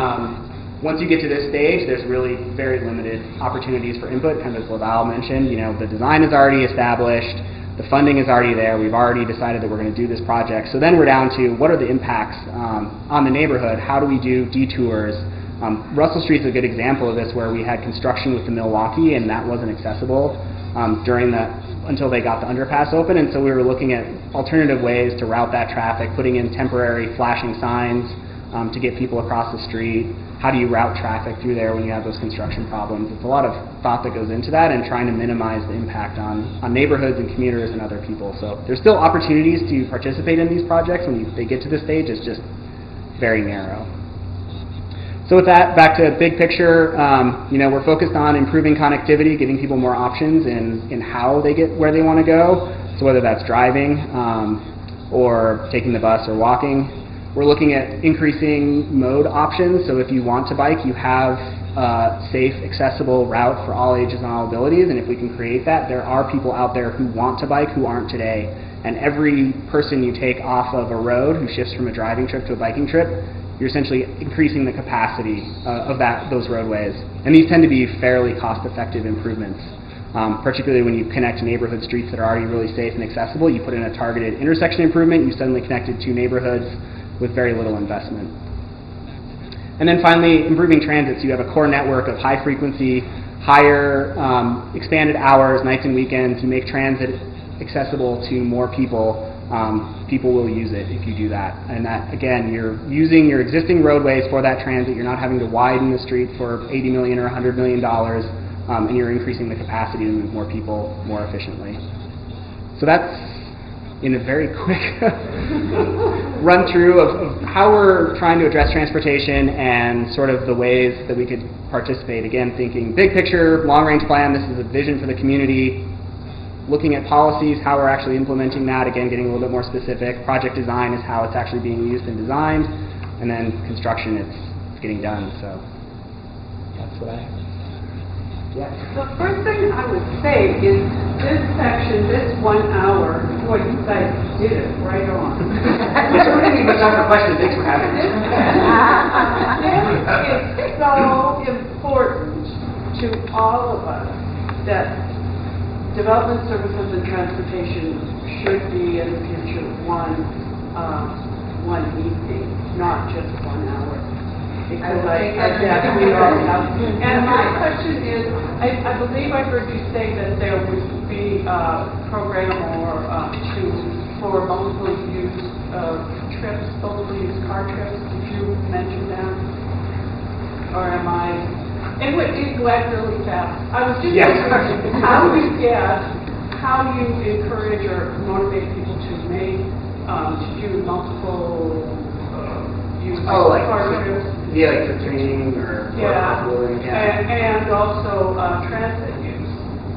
Once you get to this stage, there's really very limited opportunities for input. Kind of as Laval mentioned, the design is already established. The funding is already there. We've already decided that we're going to do this project. So then we're down to what are the impacts on the neighborhood? How do we do detours? Russell Street's a good example of this, where we had construction with the Milwaukee, and that wasn't accessible until they got the underpass open. And so we were looking at alternative ways to route that traffic, putting in temporary flashing signs to get people across the street. How do you route traffic through there when you have those construction problems? It's a lot of thought that goes into that, and trying to minimize the impact on neighborhoods and commuters and other people. So there's still opportunities to participate in these projects when they get to this stage. It's just very narrow. So with that, back to big picture, we're focused on improving connectivity, giving people more options in how they get where they want to go. So whether that's driving or taking the bus or walking. We're looking at increasing mode options. So if you want to bike, you have a safe, accessible route for all ages and all abilities. And if we can create that, there are people out there who want to bike who aren't today. And every person you take off of a road who shifts from a driving trip to a biking trip, you're essentially increasing the capacity of those roadways. And these tend to be fairly cost-effective improvements, particularly when you connect neighborhood streets that are already really safe and accessible. You put in a targeted intersection improvement, you suddenly connected two neighborhoods with very little investment. And then finally, improving transit. So you have a core network of high frequency, higher expanded hours, nights and weekends. You make transit accessible to more people. People will use it if you do that. And that, again, you're using your existing roadways for that transit. You're not having to widen the street for $80 million or $100 million, and you're increasing the capacity to move more people more efficiently. So that's, in a very quick run through of how we're trying to address transportation and sort of the ways that we could participate. Again, thinking big picture, long range plan. This is a vision for the community. Looking at policies, how we're actually implementing that. Again, getting a little bit more specific. Project design is how it's actually being used and designed. And then construction, it's getting done. So that's what I have. Yeah.
The first thing I would say is this section, this 1 hour, boy, you guys did it right on.
It's really much time for questions. Thanks for having me.
It's so important to all of us that development services and transportation should be in the future one evening, not just 1 hour. Because I guess we all have. And my question is, I believe I heard you say that there would be a program or for multiple use trips, multiple use car trips. Did you mention that? Or am I? Anyway, it went really fast. I was just wondering how you encourage or motivate people to make to do multiple use car trips.
Yeah, like for training or
and also transit use.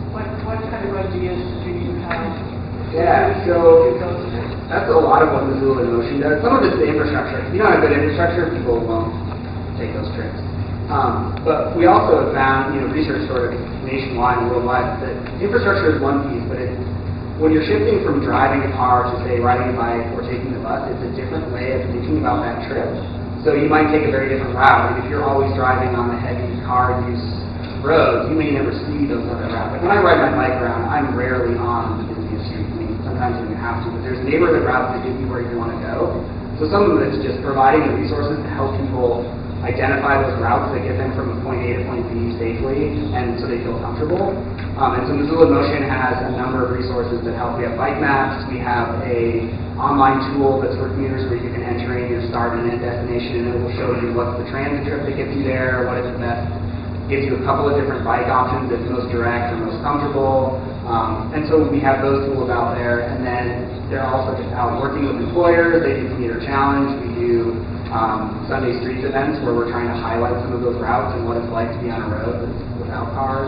What kind of ideas do you have?
Yeah, so that's a lot of what Missoula in Motion does. Some of it's the infrastructure. If you don't have good infrastructure, people won't take those trips. But we also have found, research sort of nationwide and worldwide, that infrastructure is one piece, but when you're shifting from driving a car to, say, riding a bike or taking the bus, it's a different way of thinking about that trip. So you might take a very different route. If you're always driving on the heavy car use roads, you may never see those other routes. Like when I ride my bike around, I'm rarely on the busiest streets. I mean, sometimes you have to, but there's neighborhood routes that get you where you want to go. So some of it's just providing the resources to help people identify those routes that get them from point A to point B safely, and so they feel comfortable. And so Missoula Motion has a number of resources that help. We have bike maps. We have a online tool that's for commuters where you can enter in your start and end destination, and it will show you what's the transit trip that gets you there, what is the best. Gives you a couple of different bike options that's most direct or most comfortable. And so we have those tools out there, and then they're also just out working with employers. They do Commuter Challenge. We do Sunday Streets events where we're trying to highlight some of those routes and what it's like to be on a road without cars.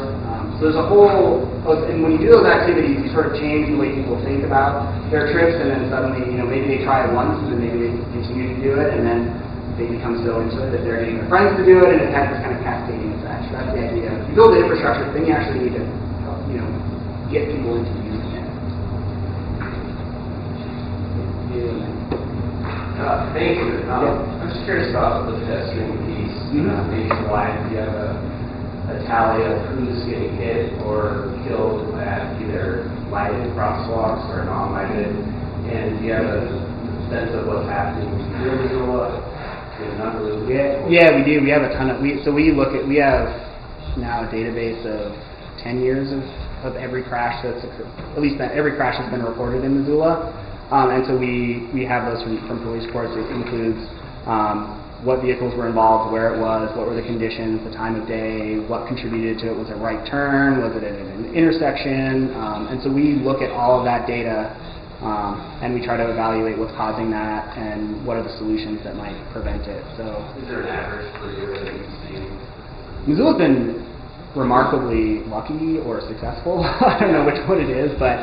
So there's a whole, and when you do those activities, you sort of change the way people think about their trips, and then suddenly, maybe they try it once, and then maybe they continue to do it, and then they become so into it that they're getting their friends to do it, and it has this kind of cascading effect. So that's the idea. If you build the infrastructure, then you actually need to, get people into using it.
Thank you. I'm just curious about the pedestrian piece. Nationwide, do you have a tally of who's getting hit or killed at either lighted crosswalks or non-lighted? And do you have a sense of what's happening here in Missoula?
Yeah, we do. We have a ton of. We have now a database of 10 years of every crash that's occurred. At least every crash has been reported in Missoula. And so we have those from police reports. It includes what vehicles were involved, where it was, what were the conditions, the time of day, what contributed to it. Was it a right turn? Was it at an intersection? And so we look at all of that data And we try to evaluate what's causing that and what are the solutions that might prevent it. So,
is there an average per year that you've seen?
Missoula's been remarkably lucky or successful. I don't know which one it is, but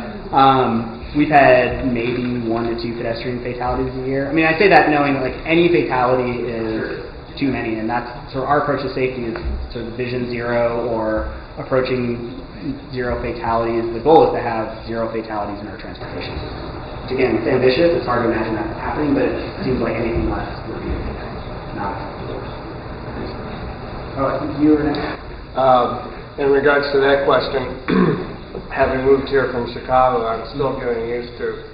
we've had maybe 1 to 2 pedestrian fatalities a year. I mean, I say that knowing that like any fatality is too many, and that's sort of our approach to safety is sort of vision zero or approaching zero fatalities. The goal is to have 0 fatalities in our transportation. Which again, it's ambitious. It's hard to imagine that happening, but it seems like anything less would be not. Oh, I think you were next.
In regards to that question, having moved here from Chicago, I'm still getting used to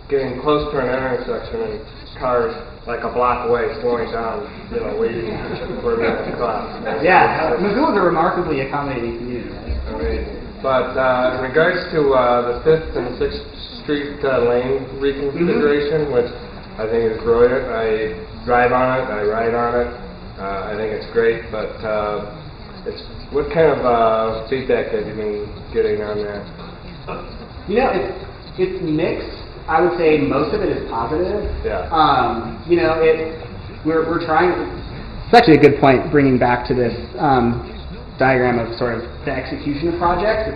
getting close to an intersection and cars like a block away slowing down, waiting for me to cross.
Yeah, Missoula's a remarkably accommodating community.
Amazing. But in regards to the 5th and 6th Street lane reconfiguration, which I think is brilliant. I drive on it, I ride on it. I think it's great, but what kind of feedback have you been getting on that?
It's mixed. I would say most of it is positive.
Yeah.
We're trying. It's actually a good point. Bringing back to this diagram of sort of the execution of projects.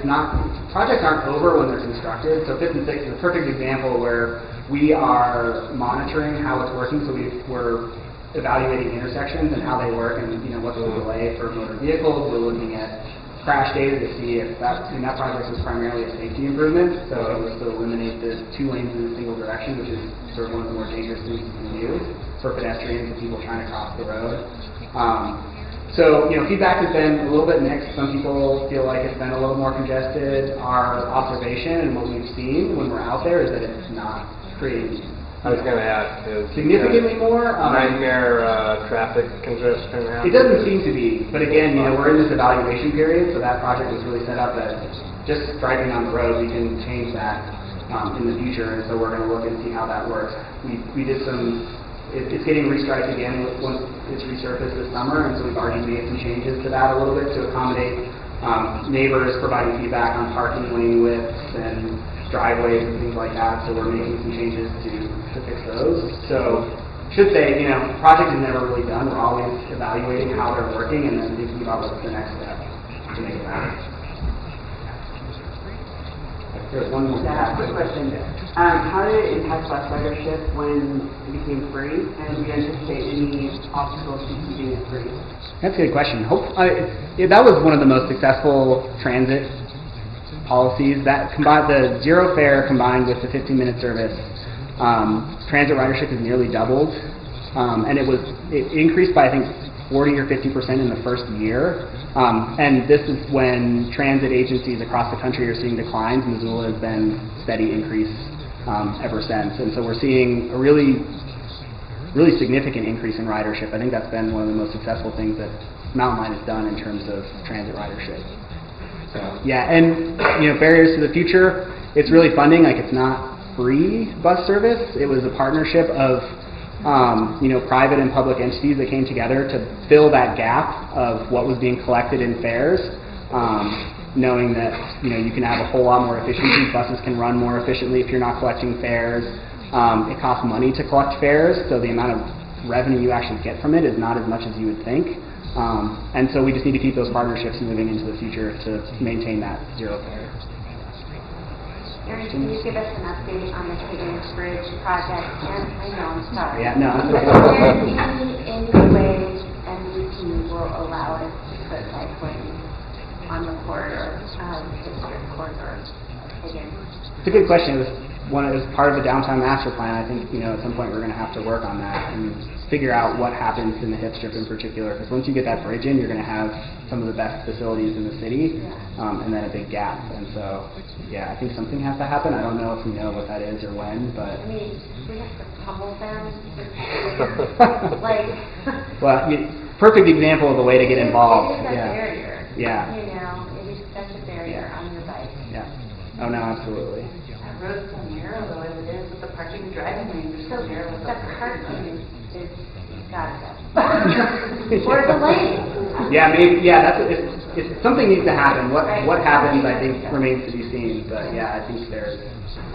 Projects aren't over when they're constructed. So 5th and 6th is a perfect example where we are monitoring how it's working. So we're evaluating intersections and how they work, and what's the delay for motor vehicles. We're looking at crash data to see if that project was primarily a safety improvement. So it was to eliminate the 2 lanes in a single direction, which is sort of one of the more dangerous things you can do for pedestrians and people trying to cross the road. So feedback has been a little bit mixed. Some people feel like it's been a little more congested. Our observation and what we've seen when we're out there is that it's not creating.
I was going to ask,
significantly more
nightmare traffic congestion happening?
It doesn't seem to be, but again, we're in this evaluation period, so that project was really set up that just driving on the road, we can change that in the future, and so we're going to look and see how that works. We did some. It's getting restriped again once it's resurfaced this summer, and so we've already made some changes to that a little bit to accommodate neighbors providing feedback on parking lane widths and driveways and things like that. So we're making some changes to fix those. So I should say, project is never really done. We're always evaluating how they're working and then thinking about what's the next step to make it happen. There's one more.
Quick question. How did it impact bus ridership when it became free? And do you anticipate any obstacles to keeping it free?
That's a good question. That was one of the most successful transit policies. That combined the zero fare combined with the 15-minute service. Transit ridership has nearly doubled, and it increased by I think 40 or 50% in the first year. And this is when transit agencies across the country are seeing declines. Missoula has been steady increase ever since, and so we're seeing a really significant increase in ridership. I think that's been one of the most successful things that Mountain Line has done in terms of transit ridership. So yeah, and barriers to the future. It's really funding. Like it's not free bus service. It was a partnership of private and public entities that came together to fill that gap of what was being collected in fares, knowing that you can have a whole lot more efficiency. Buses can run more efficiently if you're not collecting fares. It costs money to collect fares, so the amount of revenue you actually get from it is not as much as you would think. And so we just need to keep those partnerships moving into the future to maintain that zero fare.
Aaron, can you give us an update on the Higgins Bridge project? And I know, I'm sorry.
Yeah, no.
Is there any way MVP will allow us to put bike lanes on the corridor, district corridor, Higgins?
It's a good question. It was part of the downtown master plan. I think at some point we're going to have to work on that and figure out what happens in the hip strip in particular. Because once you get that bridge in, you're going to have some of the best facilities in the city, and then a big gap. And so, I think something has to happen. I don't know if we know what that is or when, but.
I mean, we have to pummel them.
Well, perfect example of a way to get involved.
It is a barrier.
Yeah.
It is such a barrier on your bike.
Yeah. Oh no, absolutely.
That road's so narrow though, as it is with the parking and driving lanes.
So narrow. The parking is gotta go. Or the lane.
Yeah, maybe. Yeah, something needs to happen. What happens, I think, remains to be seen. But yeah, I think there's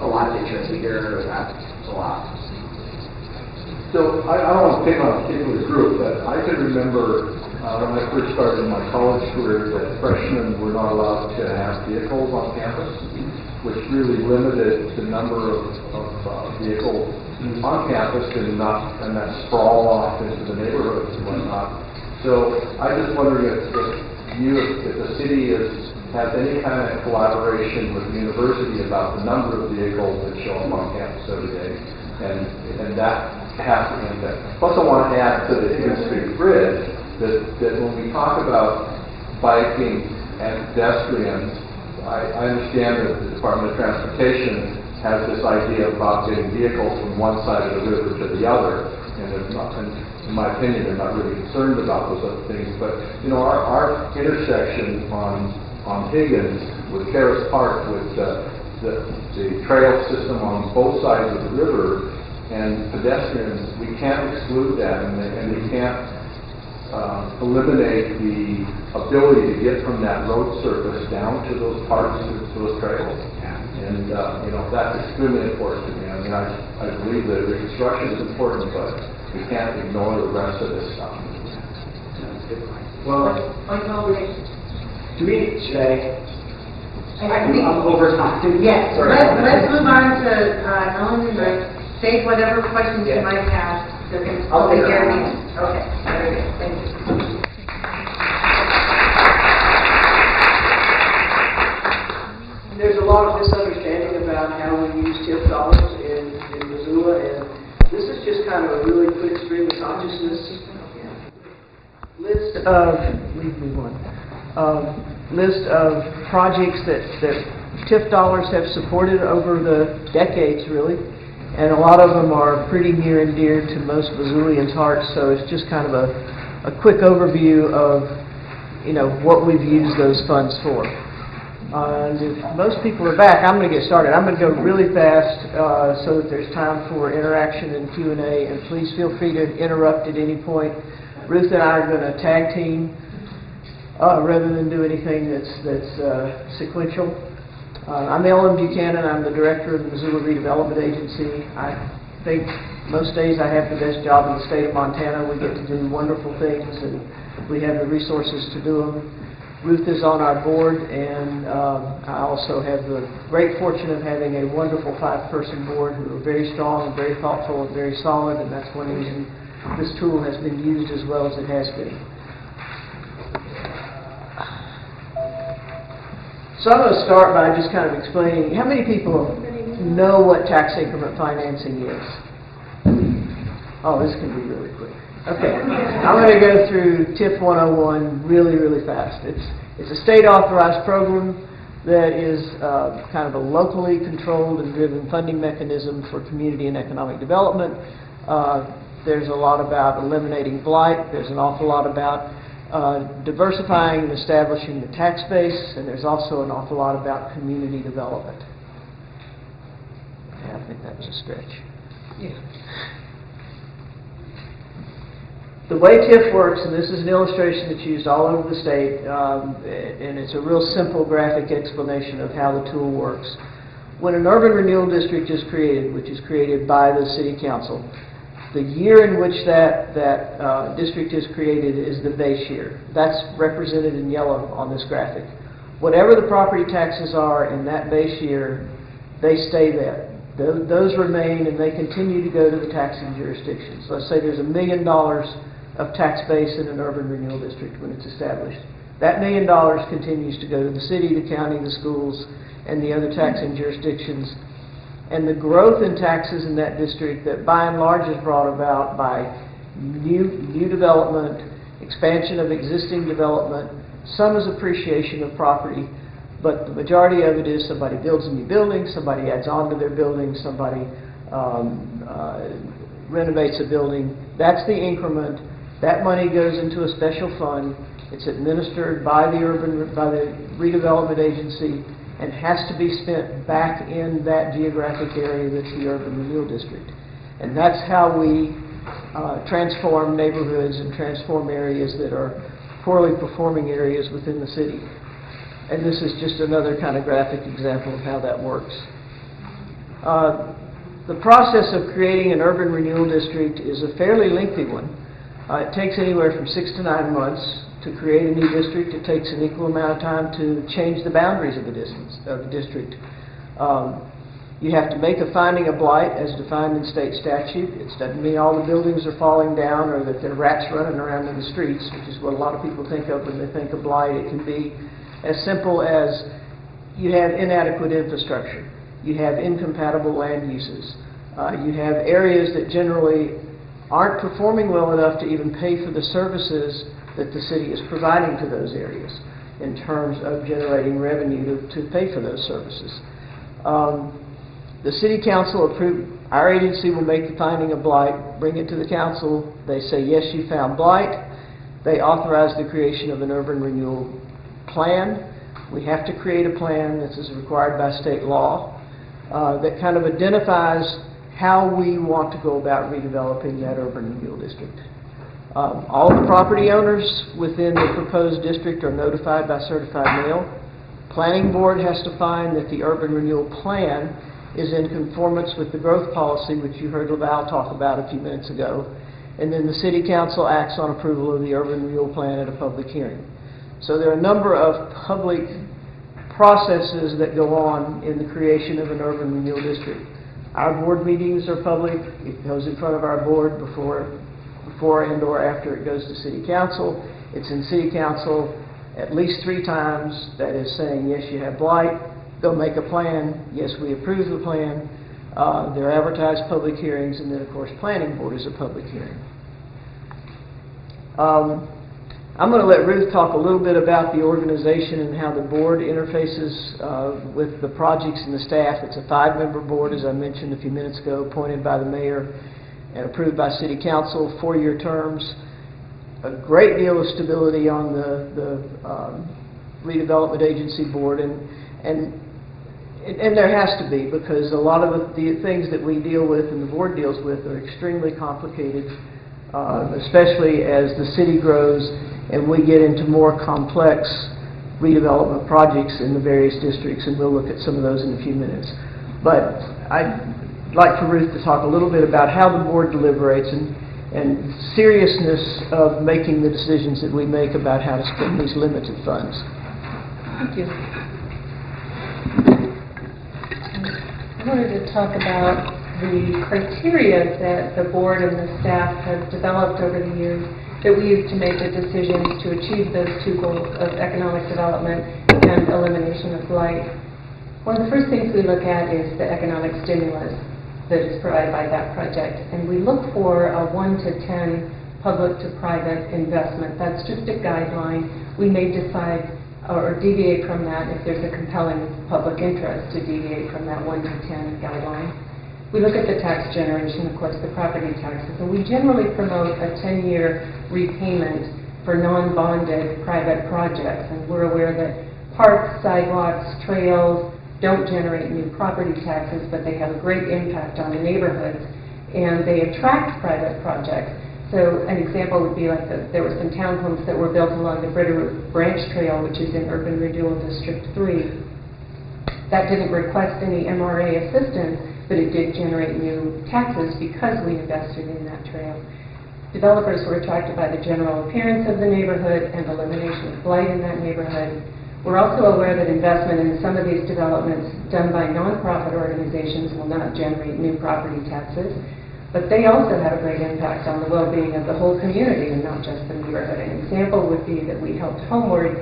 a lot of interest. We hear that a lot.
So I don't want to pick on a particular group, but I can remember when I first started my college career that freshmen were not allowed to have vehicles on campus, which really limited the number of vehicles on campus and that sprawl off into the neighborhoods and whatnot. So I just wonder if the city has any kind of collaboration with the university about the number of vehicles that show up on campus every day, and that has to be that. Plus, I want to add to the Higgins Street Bridge that when we talk about biking and pedestrians, I understand that the Department of Transportation has this idea about getting vehicles from one side of the river to the other, and there's not, in my opinion, they're not really concerned about those other things. But you know, our intersection on Higgins with Terrace Park, with the trail system on both sides of the river, and pedestrians, we can't exclude that, and we can't eliminate the ability to get from that road surface down to those parks, to those trails. And you know, that's extremely important to me. I mean, I believe that reconstruction is important, but we can't ignore the rest of this stuff.
Well, do we, should I'm over time.
Yes, let's move on to Ellen and Rick. Save whatever questions you might have.
I'll take
care of
it.
these. Okay, very good. Thank you.
There's a lot of misunderstanding about how we use TIF dollars in Missoula, and this is just kind of a really quick stream of consciousness list of projects that TIF dollars have supported over the decades, really. And a lot of them are pretty near and dear to most Missoulians' hearts, so it's just kind of a quick overview of, you know, what we've used those funds for. And if most people are back, I'm going to get started. I'm going to go really fast so that there's time for interaction and Q&A, and please feel free to interrupt at any point. Ruth and I are going to tag team rather than do anything that's sequential. I'm Ellen Buchanan. I'm the director of the Missoula Redevelopment Agency. I think most days I have the best job in the state of Montana. We get to do wonderful things, and we have the resources to do them. Ruth is on our board, and I also have the great fortune of having a wonderful 5-person board who are very strong and very thoughtful and very solid, and that's one reason this tool has been used as well as it has been. So I'm going to start by just kind of explaining, how many people know what tax increment financing is? Oh, this can be really quick. Okay, I'm going to go through TIF 101 really, really fast. It's a state-authorized program that is kind of a locally controlled and driven funding mechanism for community and economic development. There's a lot about eliminating blight. There's an awful lot about diversifying and establishing the tax base, and there's also an awful lot about community development. Yeah, I think that was a stretch. Yeah. The way TIF works, and this is an illustration that's used all over the state, and it's a real simple graphic explanation of how the tool works. When an urban renewal district is created, which is created by the city council, the year in which that district is created is the base year. That's represented in yellow on this graphic. Whatever the property taxes are in that base year, they stay there. Those remain, and they continue to go to the taxing jurisdictions. Let's say there's $1 million of tax base in an urban renewal district when it's established. That $1 million continues to go to the city, the county, the schools, and the other taxing jurisdictions. And the growth in taxes in that district that by and large is brought about by new development, expansion of existing development, some is appreciation of property, but the majority of it is somebody builds a new building, somebody adds on to their building, somebody renovates a building. That's the increment. That money goes into a special fund. It's administered by the redevelopment agency, and has to be spent back in that geographic area that's the urban renewal district. And that's how we transform neighborhoods and transform areas that are poorly performing areas within the city. And this is just another kind of graphic example of how that works. The process of creating an urban renewal district is a fairly lengthy one. It takes anywhere from 6 to 9 months to create a new district. It takes an equal amount of time to change the boundaries of the district. You have to make a finding of blight as defined in state statute. It doesn't mean all the buildings are falling down or that there are rats running around in the streets, which is what a lot of people think of when they think of blight. It can be as simple as you have inadequate infrastructure. You have incompatible land uses. You have areas that generally aren't performing well enough to even pay for the services that the city is providing to those areas in terms of generating revenue to pay for those services. The city council approved, our agency will make the finding of blight, bring it to the council. They say, yes, you found blight. They authorize the creation of an urban renewal plan. We have to create a plan, this is required by state law, that kind of identifies how we want to go about redeveloping that urban renewal district. All the property owners within the proposed district are notified by certified mail. Planning board has to find that the urban renewal plan is in conformance with the growth policy, which you heard Laval talk about a few minutes ago. And then the city council acts on approval of the urban renewal plan at a public hearing. So there are a number of public processes that go on in the creation of an urban renewal district. Our board meetings are public. It goes in front of our board before and or after it goes to city council. It's in city council at least 3 times. That is saying, yes, you have blight. They'll make a plan. Yes, we approve the plan. There are advertised public hearings, and then, of course, planning board is a public hearing. I'm going to let Ruth talk a little bit about the organization and how the board interfaces with the projects and the staff. It's a 5-member board, as I mentioned a few minutes ago, appointed by the mayor and approved by city council, 4-year terms. A great deal of stability on the redevelopment agency board, and there has to be, because a lot of the things that we deal with and the board deals with are extremely complicated, especially as the city grows and we get into more complex redevelopment projects in the various districts, and we'll look at some of those in a few minutes. But I'd like for Ruth to talk a little bit about how the board deliberates and seriousness of making the decisions that we make about how to spend these limited funds.
Thank you. I wanted to talk about the criteria that the board and the staff have developed over the years that we use to make the decisions to achieve those 2 goals of economic development and elimination of blight. One of the first things we look at is the economic stimulus that is provided by that project, and we look for a 1 to 10 public to private investment. That's just a guideline. We may decide or deviate from that if there's a compelling public interest to deviate from that 1 to 10 guideline. We look at the tax generation, of course, the property taxes, and we generally promote a 10-year repayment for non-bonded private projects. And we're aware that parks, sidewalks, trails don't generate new property taxes, but they have a great impact on the neighborhoods, and they attract private projects. So an example would be like there were some townhomes that were built along the Bitterroot Branch Trail, which is in Urban Renewal District 3. That didn't request any MRA assistance, but it did generate new taxes because we invested in that trail. Developers were attracted by the general appearance of the neighborhood and elimination of blight in that neighborhood. We're also aware that investment in some of these developments done by nonprofit organizations will not generate new property taxes, but they also have a great impact on the well-being of the whole community and not just the neighborhood. An example would be that we helped Homeward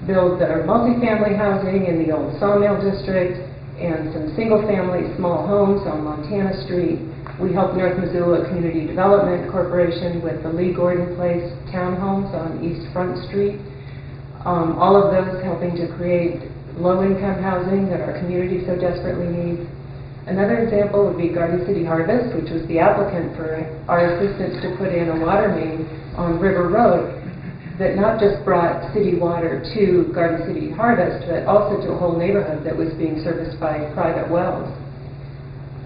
build their multifamily housing in the old Sawmill District and some single-family small homes on Montana Street. We helped North Missoula Community Development Corporation with the Lee Gordon Place townhomes on East Front Street. All of those helping to create low-income housing that our community so desperately needs. Another example would be Garden City Harvest, which was the applicant for our assistance to put in a water main on River Road that not just brought city water to Garden City Harvest, but also to a whole neighborhood that was being serviced by private wells.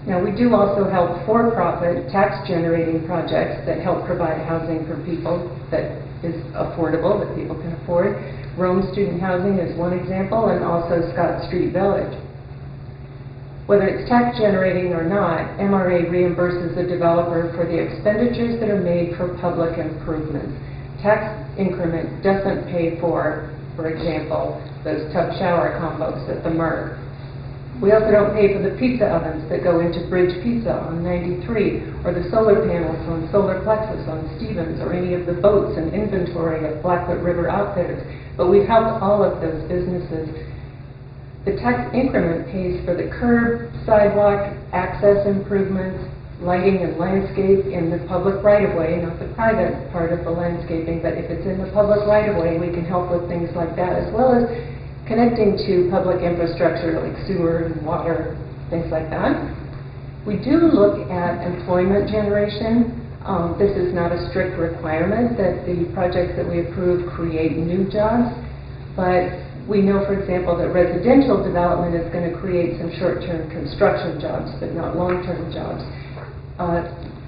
Now, we do also help for-profit tax-generating projects that help provide housing for people that
is affordable, that people can afford. Rome Student Housing is one example, and also Scott Street Village. Whether it's tax generating or not, MRA reimburses the developer for the expenditures that are made for public improvements. Tax increment doesn't pay for example, those tub shower combos at the Merck. We also don't pay for the pizza ovens that go into Bridge Pizza on 93, or the solar panels on Solar Plexus on Stevens, or any of the boats and inventory of Blackfoot River Outfitters. But we've helped all of those businesses. The tax increment pays for the curb, sidewalk, access improvements, lighting and landscape in the public right-of-way, not the private part of the landscaping, but if it's in the public right-of-way, we can help with things like that, as well as connecting to public infrastructure like sewer and water, things like that. We do look at employment generation. This is not a strict requirement that the projects that we approve create new jobs, but we know, for example, that residential development is going to create some short-term construction jobs, but not long-term jobs.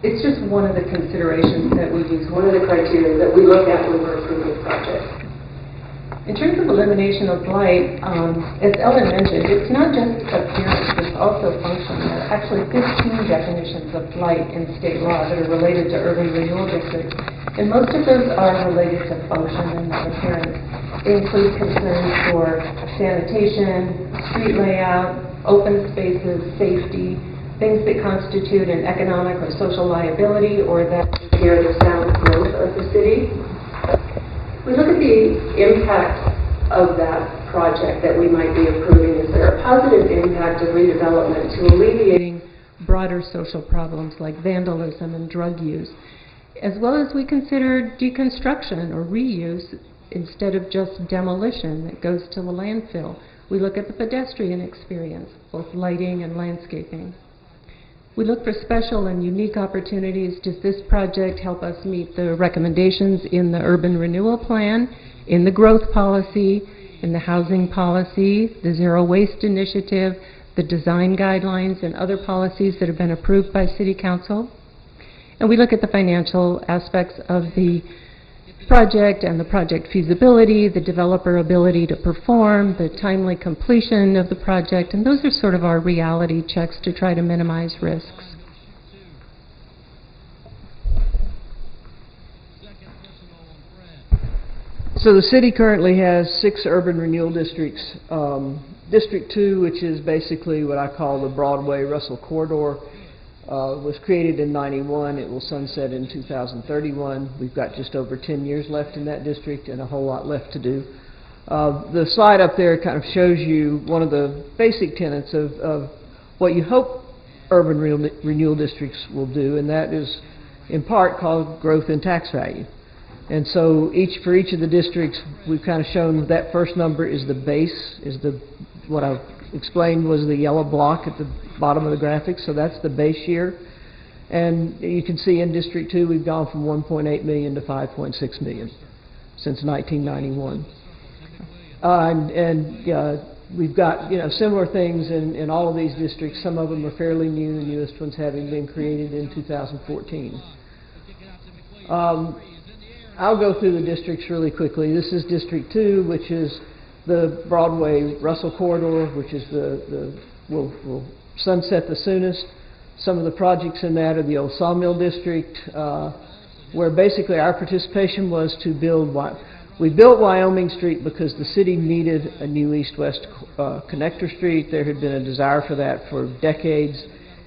It's just one of the considerations that we use, one of the criteria that we look at when we're approving projects. In terms of elimination of blight, as Ellen mentioned, it's not just appearance, it's also function. There are actually 15 definitions of blight in state law that are related to urban renewal districts, and most of those are related to function and not appearance. They include concerns for sanitation, street layout, open spaces, safety, things that constitute an economic or social liability or that impair the sound growth of the city. We look at the impact of that project that we might be approving. Is there a positive impact of redevelopment to alleviating broader social problems like vandalism and drug use, as well as we consider deconstruction or reuse instead of just demolition that goes to the landfill. We look at the pedestrian experience, both lighting and landscaping. We look for special and unique opportunities. Does this project help us meet the recommendations in the urban renewal plan, in the growth policy, in the housing policy, the zero waste initiative, the design guidelines, and other policies that have been approved by City Council? And we look at the financial aspects of the project and the project feasibility, the developer ability to perform, the timely completion of the project, and those are sort of our reality checks to try to minimize risks.
So the city currently has 6 urban renewal districts. District 2, which is basically what I call the Broadway-Russell Corridor, was created in '91. It will sunset in 2031. We've got just over 10 years left in that district and a whole lot left to do. The slide up there kind of shows you one of the basic tenets of what you hope urban renewal districts will do, and that is in part called growth in tax value. And so for each of the districts, we've kind of shown that first number is the base, what I explained was the yellow block at the bottom of the graphic, so that's the base year. And you can see in District 2 we've gone from 1.8 million to 5.6 million since 1991. We've got similar things in all of these districts. Some of them are fairly new, the newest ones having been created in 2014. I'll go through the districts really quickly. This is District 2, which is the Broadway-Russell Corridor, which is will sunset the soonest. Some of the projects in that are the old Sawmill District, where basically our participation was to build. We built Wyoming Street because the city needed a new east-west connector street. There had been a desire for that for decades,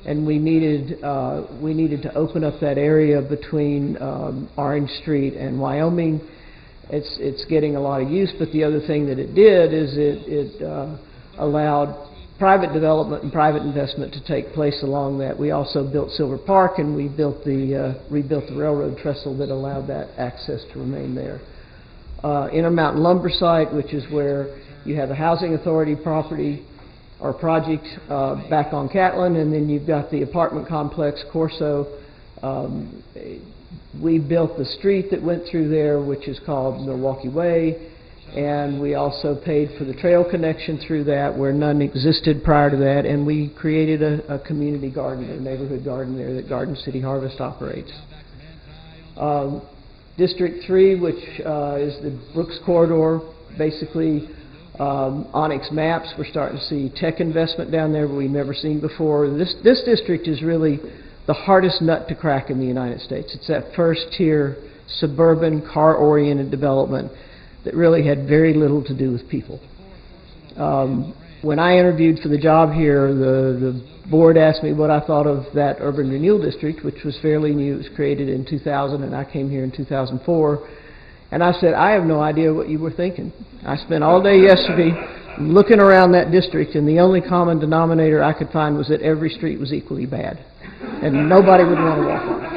and we needed to open up that area between Orange Street and Wyoming. It's getting a lot of use, but the other thing that it did is it allowed private development and private investment to take place along that. We also built Silver Park, and we rebuilt the railroad trestle that allowed that access to remain there. Intermountain Lumber Site, which is where you have a housing authority property or project back on Catlin, and then you've got the apartment complex Corso. We built the street that went through there, which is called Milwaukee Way, and we also paid for the trail connection through that where none existed prior to that, and we created a community garden, a neighborhood garden there that Garden City Harvest operates. District 3, which is the Brooks Corridor, basically Onyx Maps. We're starting to see tech investment down there we've never seen before. This district is really the hardest nut to crack in the United States. It's that first-tier suburban, car-oriented development that really had very little to do with people. When I interviewed for the job here, the board asked me what I thought of that urban renewal district, which was fairly new. It was created in 2000, and I came here in 2004. And I said, I have no idea what you were thinking. I spent all day yesterday looking around that district, and the only common denominator I could find was that every street was equally bad, and nobody would want to walk on it.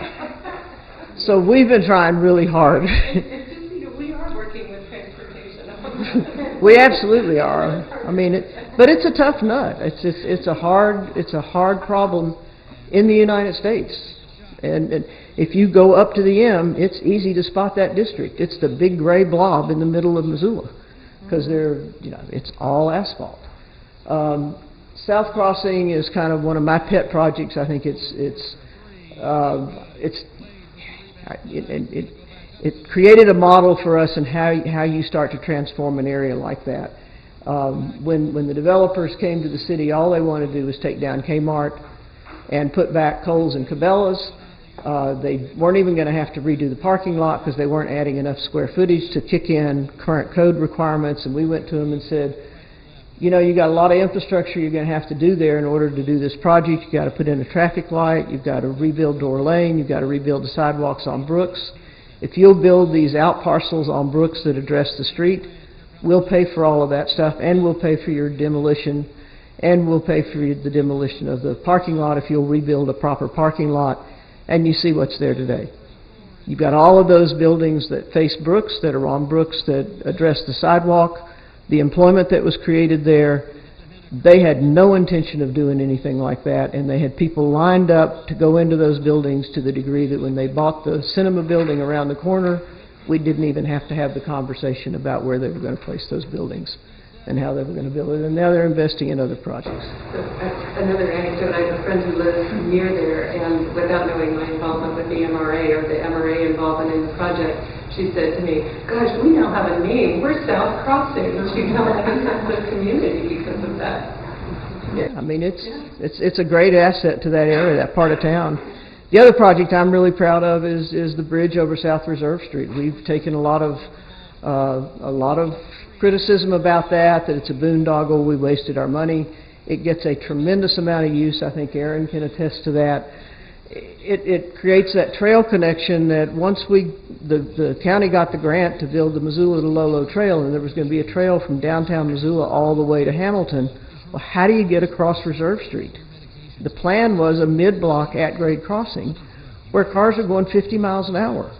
So we've been trying really hard.
We are working with transportation.
We absolutely are. I mean, but it's a tough nut. It's a hard problem in the United States. And if you go up to the M, it's easy to spot that district. It's the big gray blob in the middle of Missoula, because it's all asphalt. South Crossing is kind of one of my pet projects. I think it created a model for us in how you start to transform an area like that. When the developers came to the city, all they wanted to do was take down Kmart and put back Kohl's and Cabela's. They weren't even going to have to redo the parking lot because they weren't adding enough square footage to kick in current code requirements. And we went to them and said, you got a lot of infrastructure you're going to have to do there in order to do this project. You've got to put in a traffic light. You've got to rebuild Door Lane. You've got to rebuild the sidewalks on Brooks. If you'll build these out parcels on Brooks that address the street, we'll pay for all of that stuff, and we'll pay for your demolition, and we'll pay for the demolition of the parking lot if you'll rebuild a proper parking lot. And you see what's there today. You've got all of those buildings that face Brooks, that are on Brooks, that address the sidewalk, the employment that was created there. They had no intention of doing anything like that, and they had people lined up to go into those buildings to the degree that when they bought the cinema building around the corner, we didn't even have to have the conversation about where they were going to place those buildings and how they were going to build it. And now they're investing in other projects.
Another anecdote, I have a friend who lives near there, and without knowing my involvement with the MRA or the MRA involvement in the project, she said to me, gosh, we now have a name. We're South Crossing. She felt like a sense of community because of that.
Yeah, I mean, it's a great asset to that area, that part of town. The other project I'm really proud of is the bridge over South Reserve Street. We've taken a lot of criticism about that it's a boondoggle, we wasted our money. It gets a tremendous amount of use. I think Aaron can attest to that. It creates that trail connection that once the county got the grant to build the Missoula to Lolo Trail, and there was going to be a trail from downtown Missoula all the way to Hamilton. Well, how do you get across Reserve Street? The plan was a mid-block at-grade crossing where cars are going 50 miles an hour.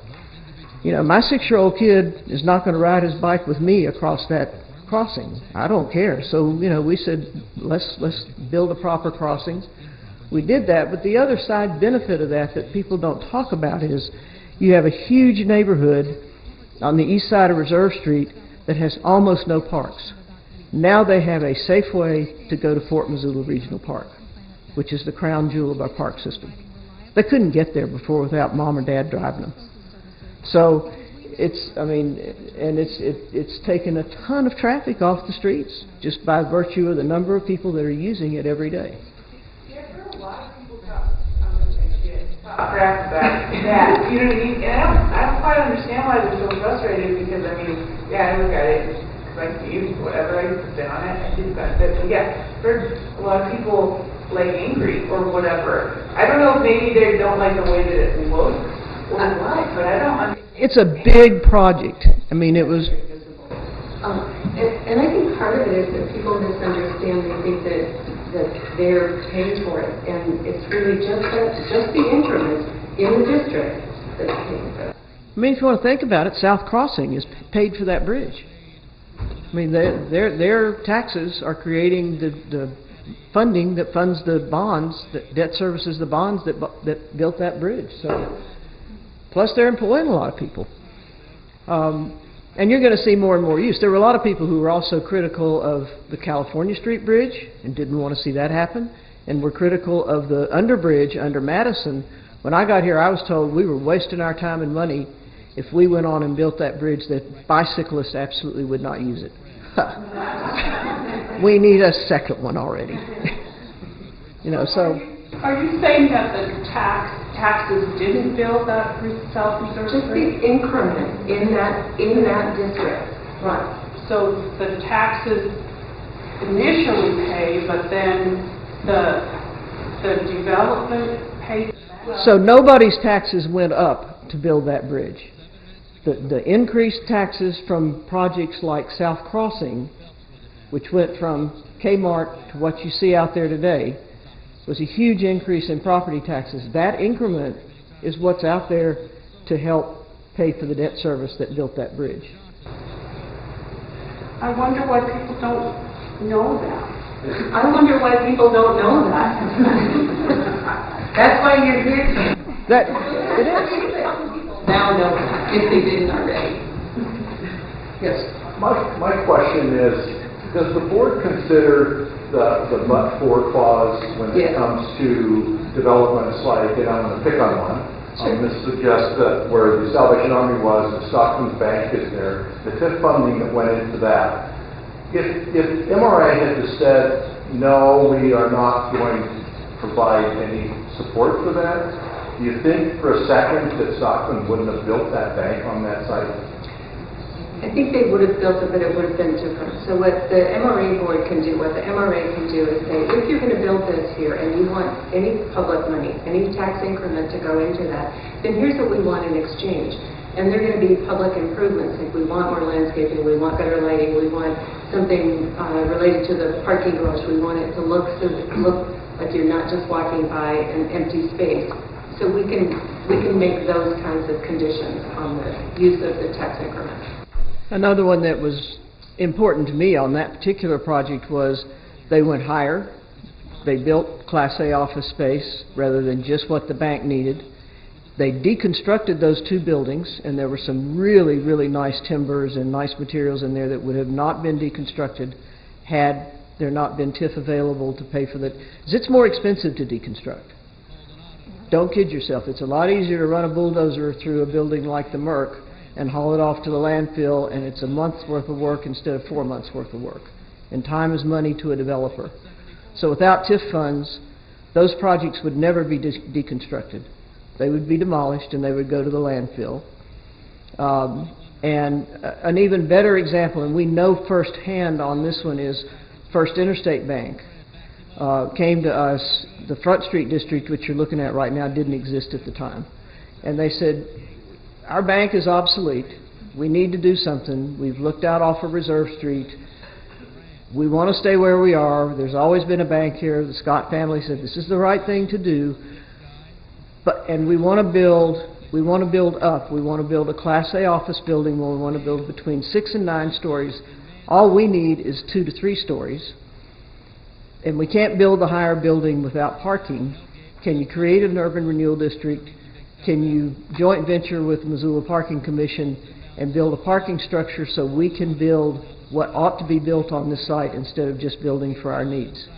My 6-year-old kid is not going to ride his bike with me across that crossing. I don't care. So, we said, let's build a proper crossing. We did that, but the other side benefit of that people don't talk about is you have a huge neighborhood on the east side of Reserve Street that has almost no parks. Now they have a safe way to go to Fort Missoula Regional Park, which is the crown jewel of our park system. They couldn't get there before without mom or dad driving them. So it's taken a ton of traffic off the streets just by virtue of the number of people that are using it every day.
Yeah, there are a lot of people talk crap about that. You know what I mean? And I don't quite understand why they're so frustrated because, I look at it like you, whatever, I sit on it, I do benefit. But yeah, there's a lot of people angry or whatever. I don't know if maybe they don't like the way that it looks. But I don't understand.
It's a big project. It was...
And I think part of it is that people misunderstand. They think that they're paying for it, and it's really just the increment in the district that's paying for it.
If you want to think about it, South Crossing is paid for that bridge. Their taxes are creating the funding that funds the bonds, that debt services the bonds that built that bridge. So, plus they're employing a lot of people. And you're going to see more and more use. There were a lot of people who were also critical of the California Street Bridge and didn't want to see that happen, and were critical of the underbridge under Madison. When I got here, I was told we were wasting our time and money if we went on and built that bridge, that bicyclists absolutely would not use it. We need a second one already. You know, so.
Are you saying that the taxes didn't build that South Reserve
Just
Street?
the increment in that district.
Right. So the taxes initially pay, but then the development paid.
So nobody's taxes went up to build that bridge. The increased taxes from projects like South Crossing, which went from Kmart to what you see out there today, was a huge increase in property taxes. That increment is what's out there to help pay for the debt service that built that bridge.
I wonder why people don't know that. I wonder why people don't know that.
That's why you're here.
That it is.
Now know that, if they didn't already.
Yes. My question is, does the board consider the but-for clause when it comes to developments like, and I'm going to pick on one, I'm going to suggest that where the Salvation Army was, the Stockton Bank is there, the TIF funding that went into that. If MRA had just said, no, we are not going to provide any support for that, do you think for a second that Stockton wouldn't have built that bank on that site?
I think they would have built it, but it would have been different. So what the MRA board can do, what the MRA can do is say, if you're going to build this here and you want any public money, any tax increment to go into that, then here's what we want in exchange. And they're going to be public improvements. Like we want more landscaping, we want better lighting, we want something related to the parking garage. We want it to look like you're not just walking by an empty space. So we can make those kinds of conditions on the use of the tax increment.
Another one that was important to me on that particular project was they went higher. They built Class A office space rather than just what the bank needed. They deconstructed those two buildings, and there were some really, really nice timbers and nice materials in there that would have not been deconstructed had there not been TIF available to pay for that. Because it's more expensive to deconstruct. Don't kid yourself. It's a lot easier to run a bulldozer through a building like the Merck and haul it off to the landfill, and it's a month's worth of work instead of 4 months' worth of work. And time is money to a developer. So without TIF funds, those projects would never be deconstructed. They would be demolished and they would go to the landfill. And an even better example, and we know firsthand on this one, is First Interstate Bank. Came to us, the Front Street District, which you're looking at right now, didn't exist at the time. And they said, our bank is obsolete. We need to do something. We've looked out off of Reserve Street. We want to stay where we are. There's always been a bank here. The Scott family said this is the right thing to do. And we want to build up. We want to build a Class A office building where we want to build between 6 and 9 stories. All we need is 2 to 3 stories. And we can't build the higher building without parking. Can you create an urban renewal district? Can you joint venture with Missoula Parking Commission and build a parking structure so we can build what ought to be built on this site instead of just building for our needs?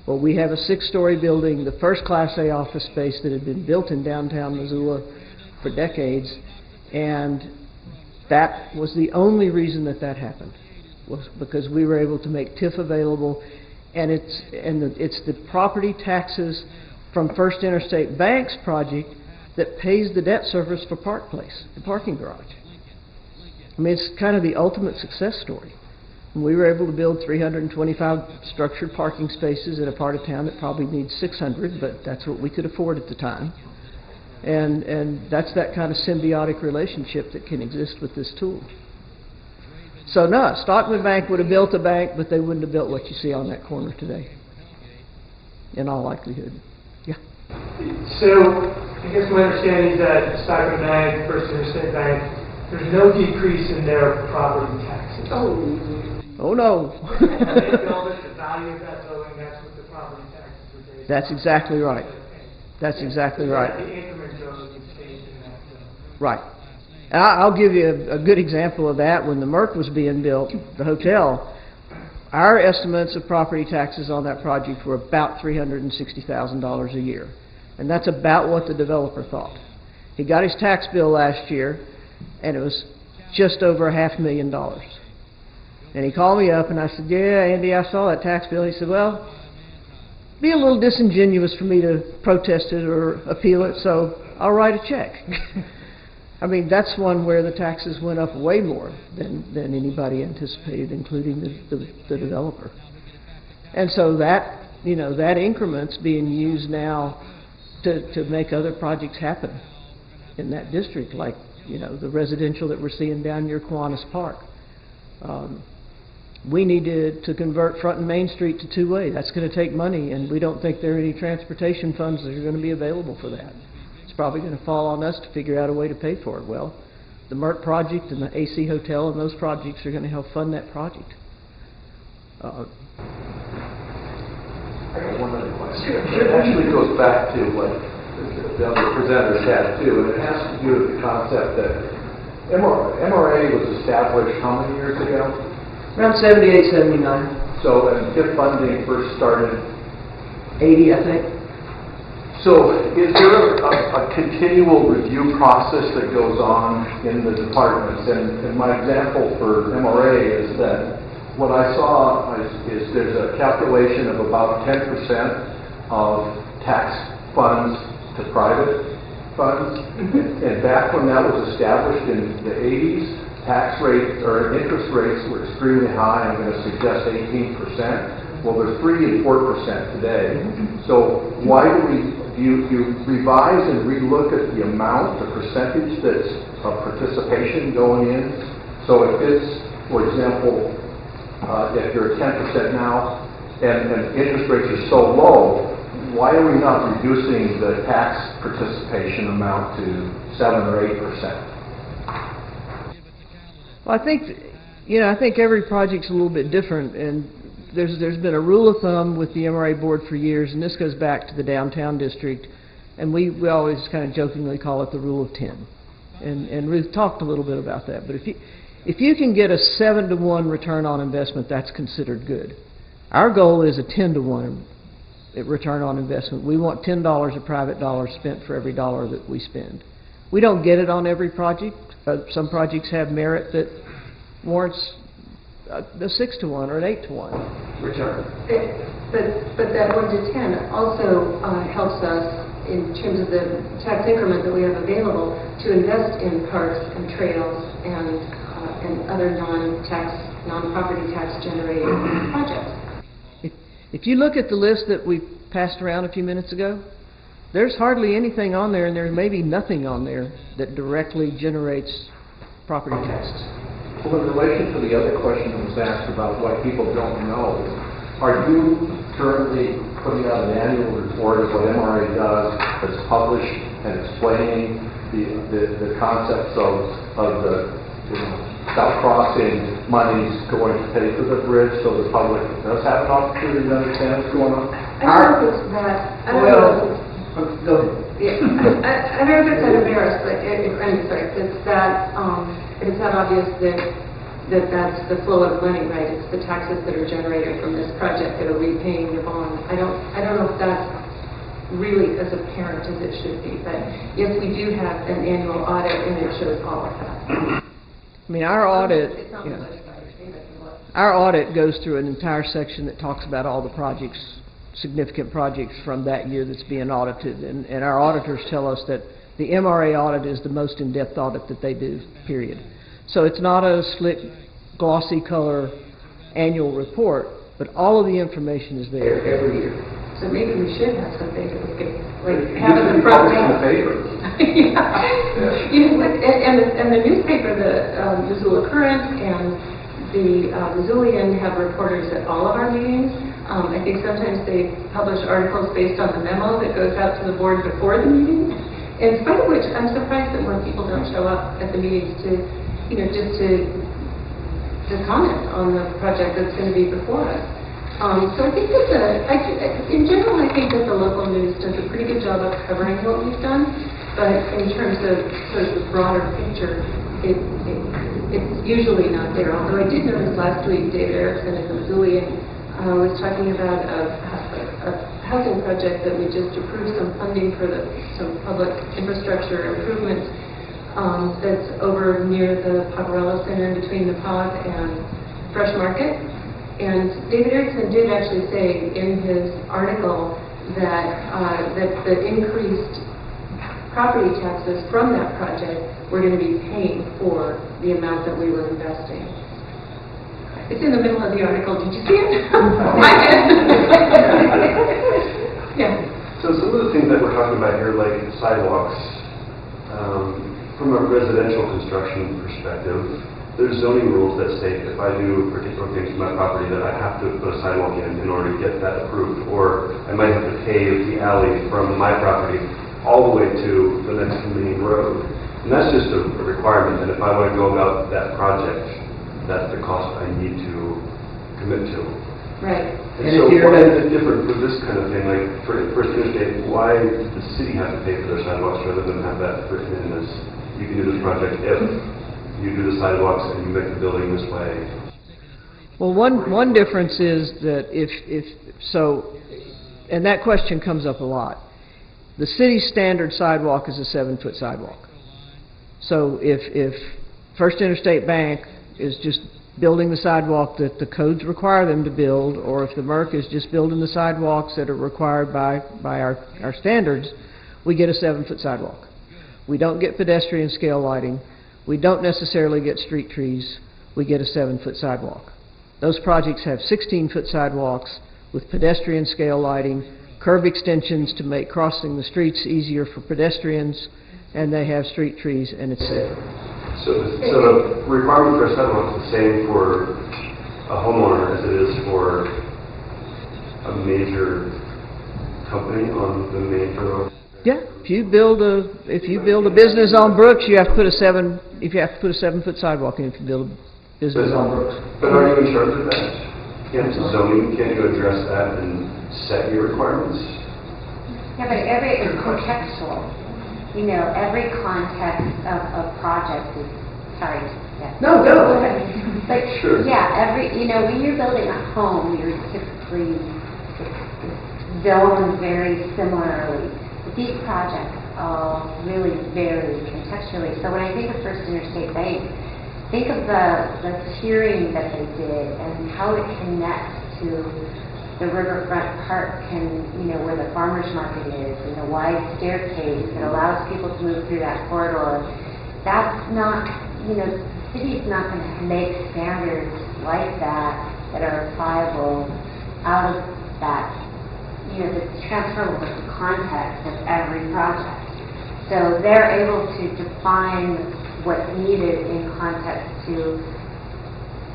Well, we have a 6-story building, the first Class A office space that had been built in downtown Missoula for decades, and that was the only reason that happened, was because we were able to make TIF available, and it's the property taxes from First Interstate Bank's project that pays the debt service for Park Place, the parking garage. I mean, it's kind of the ultimate success story. And we were able to build 325 structured parking spaces in a part of town that probably needs 600, but that's what we could afford at the time. And that's that kind of symbiotic relationship that can exist with this tool. So no, Stockman Bank would have built a bank, but they wouldn't have built what you see on that corner today, in all likelihood. Yeah.
So I guess my understanding is that Stockman Bank, First Interstate Bank, there's no decrease in their property taxes.
Oh no.
When they build it, the value of that building, that's what the property taxes are based on.
That's exactly right. That's exactly right.
The increment goes and stays in that building.
Right. And I'll give you a good example of that. When the Merck was being built, the hotel, our estimates of property taxes on that project were about $360,000 a year. And that's about what the developer thought. He got his tax bill last year, and it was just over $500,000. And he called me up and I said, yeah, Andy, I saw that tax bill. He said, well, it'd be a little disingenuous for me to protest it or appeal it, so I'll write a check. I mean, that's one where the taxes went up way more than anybody anticipated, including the developer. And so that, that increment's being used now to make other projects happen in that district, like, the residential that we're seeing down near Kiwanis Park. We need to convert Front and Main Street to two-way. That's going to take money, and we don't think there are any transportation funds that are going to be available for that. It's probably going to fall on us to figure out a way to pay for it. Well, the MERT project and the AC Hotel and those projects are going to help fund that project.
I got one other question. It actually goes back to what the other presenters had too, and it has to do with the concept that MRA was established how many years ago?
Around 78, 79.
So, and TIF funding first started
80, I think.
So, is there a continual review process that goes on in the departments? And my example for MRA is that what I saw is there's a calculation of about 10% of tax funds to private funds. And back when that was established in the 80s, tax rates or interest rates were extremely high. I'm going to suggest 18%. Well, they're 3 and 4% today. So why do you revise and relook at the amount, the percentage that's of participation going in? So if it's, for example, if you're at 10% now and interest rates are so low, why are we not reducing the tax participation amount to 7 or 8%?
Well, I think every project's a little bit different, and there's been a rule of thumb with the MRA board for years, and this goes back to the downtown district, and we always kind of jokingly call it the rule of 10. And Ruth talked a little bit about that, but if you can get a 7-to-1 return on investment, that's considered good. Our goal is a 10-to-1 return on investment. We want $10 of private dollars spent for every dollar that we spend. We don't get it on every project. Some projects have merit that warrants a 6-to-1 or an 8-to-1 return.
But that 1 to 10 also helps us in terms of the tax increment that we have available to invest in parks and trails and other non-property tax generating projects.
If you look at the list that we passed around a few minutes ago, there's hardly anything on there, and there's maybe nothing on there that directly generates property taxes.
Well, in relation to the other question that was asked about what people don't know, are you currently putting out an annual report of what MRA does that's published and explaining the concepts of the South Crossing monies going to pay for the bridge so the public does have an opportunity to understand what's going on?
I don't know if it's that. I don't know if it's
Go ahead.
Yeah, I don't know if it's that embarrassed, but it's that it's that obvious that's the flow of money, right? It's the taxes that are generated from this project that are repaying the bond. I don't know if that's really as apparent as it should be, but yes, we do have an annual audit, and it shows all of that.
I mean, our audit goes through an entire section that talks about all the projects, significant projects from that year that's being audited, and our auditors tell us that the MRA audit is the most in-depth audit that they do, period. So it's not a slick, glossy color annual report, but all of the information is there every year.
So maybe we should have something that we could have in the front page. And the newspaper, the Missoula Current and the Missoulian have reporters at all of our meetings. I think sometimes they publish articles based on the memo that goes out to the board before the meeting. In spite of which, I'm surprised that more people don't show up at the meetings to, just to comment on the project that's going to be before us. So I think that in general, I think that the local news does a pretty good job of covering what we've done. But in terms of sort of the broader picture, it's usually not there. Although I did notice last week, David Erickson at the Missoulian was talking about a housing project that we just approved some funding for some public infrastructure improvements
that's over near the Pavarello Center in between the POG and Fresh Market. And David Erickson did actually say in his article that that the increased property taxes from that project were going to be paying for the amount that we were investing. It's in the middle of the article. Did you see it? I did. Yeah.
So some of the things that we're talking about here, like sidewalks, from a residential construction perspective, there's zoning rules that state if I do particular things to my property that I have to put a sidewalk in order to get that approved, or I might have to pave the alley from my property all the way to the next main road. And that's just a requirement, and if I want to go about that project, that's the cost I need to commit to.
Right.
And so why is it different for this kind of thing? Like for First Interstate, why does the city have to pay for their sidewalks rather than have that written in as you can do this project if you do the sidewalks and you make the building this way?
Well, one difference is that and that question comes up a lot. The city standard sidewalk is a 7-foot sidewalk. So if First Interstate Bank is just building the sidewalk that the codes require them to build, or if the MERC is just building the sidewalks that are required by our standards, we get a 7-foot sidewalk. We don't get pedestrian scale lighting. We don't necessarily get street trees. We get a 7-foot sidewalk. Those projects have 16-foot sidewalks with pedestrian scale lighting, curb extensions to make crossing the streets easier for pedestrians, and they have street trees, and it's safer.
So the requirement for a sidewalk is the same for a homeowner as it is for a major company on the main road?
Yeah, if you build a business on Brooks, you have to put a 7-foot sidewalk in if you build a business on Brooks.
But are you in charge of that? Can't you address that and set your requirements?
Yeah, but it's contextual. You know, every context of a project is, sorry. Yeah.
No, go.
But
sure.
Yeah, when you're building a home, you're typically zoned very similarly. But these projects all really vary contextually. So when I think of First Interstate Bank, think of the tiering that they did and how it connects to the riverfront park and, where the farmer's market is, and the wide staircase that allows people to move through that corridor. That's not, the city's not going to make standards like that are applicable out of that, that's transferable to the context of every project. So they're able to define what's needed in context to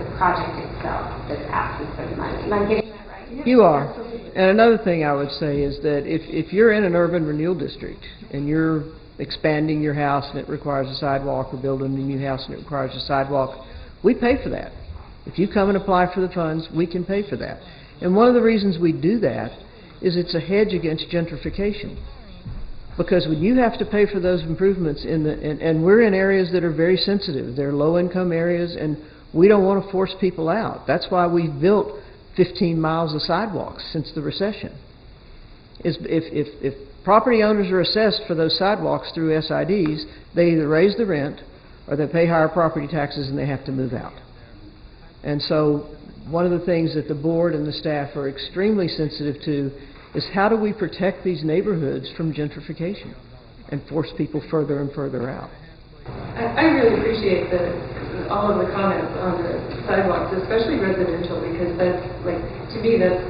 the project itself that's asking for the money. Am I getting that right?
You are. And another thing I would say is that if you're in an urban renewal district and you're expanding your house and it requires a sidewalk, or building a new house and it requires a sidewalk, we pay for that. If you come and apply for the funds, we can pay for that. And one of the reasons we do that is it's a hedge against gentrification. Because when you have to pay for those improvements and we're in areas that are very sensitive, they're low-income areas, and we don't want to force people out. That's why we've built 15 miles of sidewalks since the recession. If property owners are assessed for those sidewalks through SIDs, they either raise the rent or they pay higher property taxes and they have to move out. And so one of the things that the board and the staff are extremely sensitive to is how do we protect these neighborhoods from gentrification and force people further and further out.
I really appreciate all of the comments on the sidewalks, especially residential, because that's, to me, that's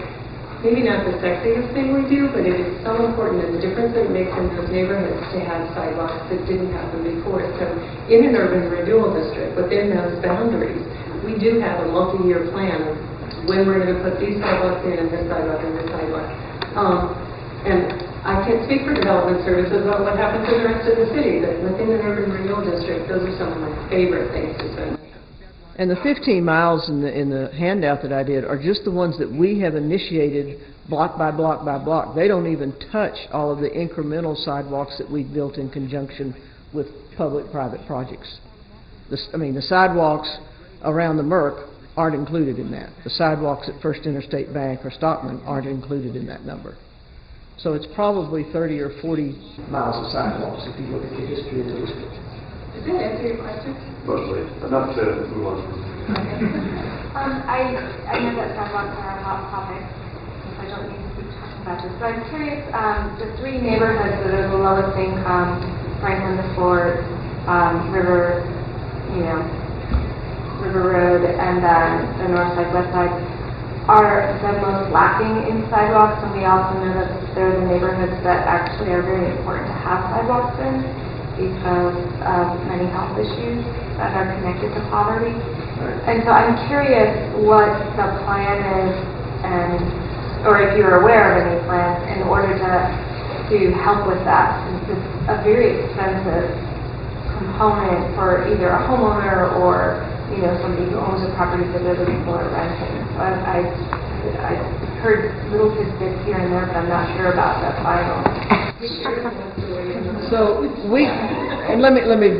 maybe not the sexiest thing we do, but it is so important, and the difference that it makes in those neighborhoods to have sidewalks that didn't have them before. So in an urban renewal district, within those boundaries, we do have a multi-year plan of when we're going to put these sidewalks in, and this sidewalk, and this sidewalk. And I can't speak for development services about what happens in the rest of the city, but within an urban renewal district, those are some of my favorite things to spend.
And the 15 miles in the handout that I did are just the ones that we have initiated block by block by block. They don't even touch all of the incremental sidewalks that we've built in conjunction with public-private projects. The sidewalks around the MERC aren't included in that. The sidewalks at First Interstate Bank or Stockman aren't included in that number. So it's probably 30 or 40 miles of sidewalks if you look at the history of the district.
Does that answer your question?
Mostly, enough to move on from.
I know that sidewalks are a hot topic, so I don't need to keep talking about this. But I'm curious, the three neighborhoods that are the lowest income, Franklin, the Fort, River, River Road, and then the north side, west side, are the most lacking in sidewalks. And we also know that they're the neighborhoods that actually are very important to have sidewalks in because of many health issues that are connected to poverty. And so I'm curious what the plan is, or if you're aware of any plans in order to help with that, since it's a very expensive component for either a homeowner or somebody who owns a property that other people are renting. So I heard little tidbits here and there, but I'm not sure about the final.
So let me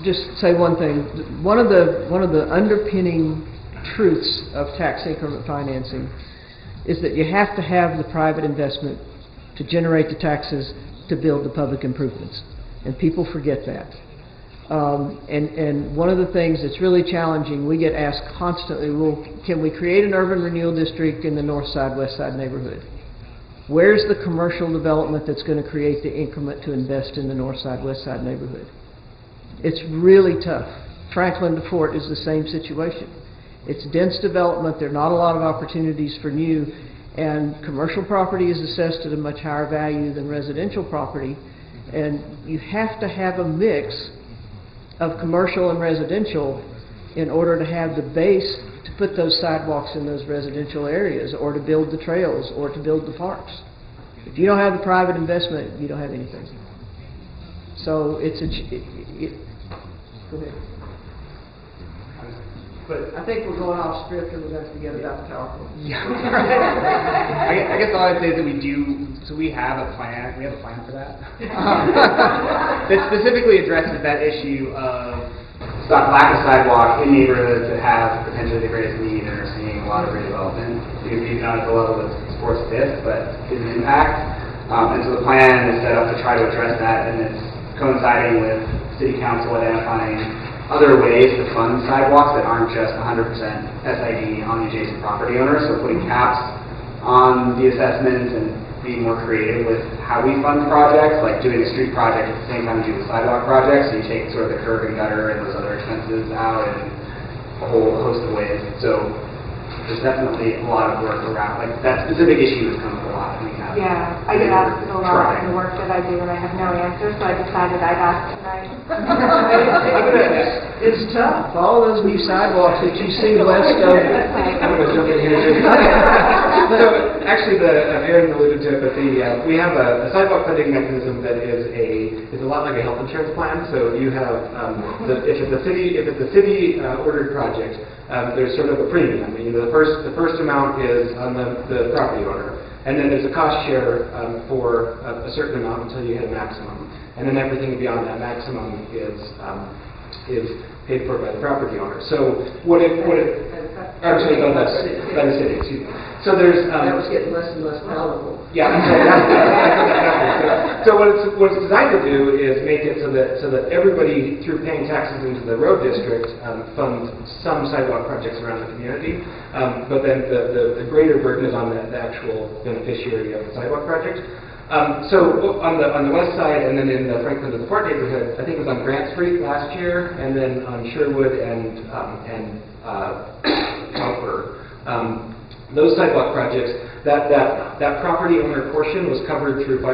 just say one thing. One of the underpinning truths of tax increment financing is that you have to have the private investment to generate the taxes to build the public improvements, and people forget that. And one of the things that's really challenging, we get asked constantly, well, can we create an urban renewal district in the north side, west side neighborhood? Where's the commercial development that's going to create the increment to invest in the north side, west side neighborhood? It's really tough. Franklin to Fort is the same situation. It's dense development. There are not a lot of opportunities for new, and commercial property is assessed at a much higher value than residential property, and you have to have a mix of commercial and residential in order to have the base to put those sidewalks in those residential areas, or to build the trails, or to build the parks. If you don't have the private investment, you don't have anything. So it's go ahead. But I think we're going off script and we're going to forget about the PowerPoint.
Yeah. I guess all I'd say is that we have a plan for that. That specifically addresses that issue of lack of sidewalk in neighborhoods that have potentially the greatest need and are seeing a lot of redevelopment. Because maybe not at the level that supports this, but is an impact. And so the plan is set up to try to address that, and it's coinciding with City Council identifying other ways to fund sidewalks that aren't just 100% SID on the adjacent property owners. So putting caps on the assessments and being more creative with how we fund projects, like doing a street project at the same time you do the sidewalk project. So you take sort of the curb and gutter and those other expenses out in a whole host of ways. So there's definitely a lot of work around, like that specific issue has come up a lot.
Yeah, I get asked a lot in the work that I do, and I have no answer, so I decided I'd ask tonight.
It's tough. All those new sidewalks that you see west of.
I'm going to jump in here too. So actually, Aaron alluded to it, but we have a sidewalk funding mechanism that is a lot like a health insurance plan. So you have if it's a city ordered project, there's sort of a premium. The first amount is on the property owner. And then there's a cost share for a certain amount until you hit a maximum. And then everything beyond that maximum is paid for by the property owner. So by the city, excuse me. So there's
that was getting less and less palatable.
Yeah. So what it's designed to do is make it so that everybody, through paying taxes into the road district, funds some sidewalk projects around the community. But then the greater burden is on the actual beneficiary of the sidewalk project. So on the west side, and then in the Franklin to the Fort neighborhood, I think it was on Grant Street last year, and then on Sherwood and Cowper. Those sidewalk projects, that property owner portion was covered through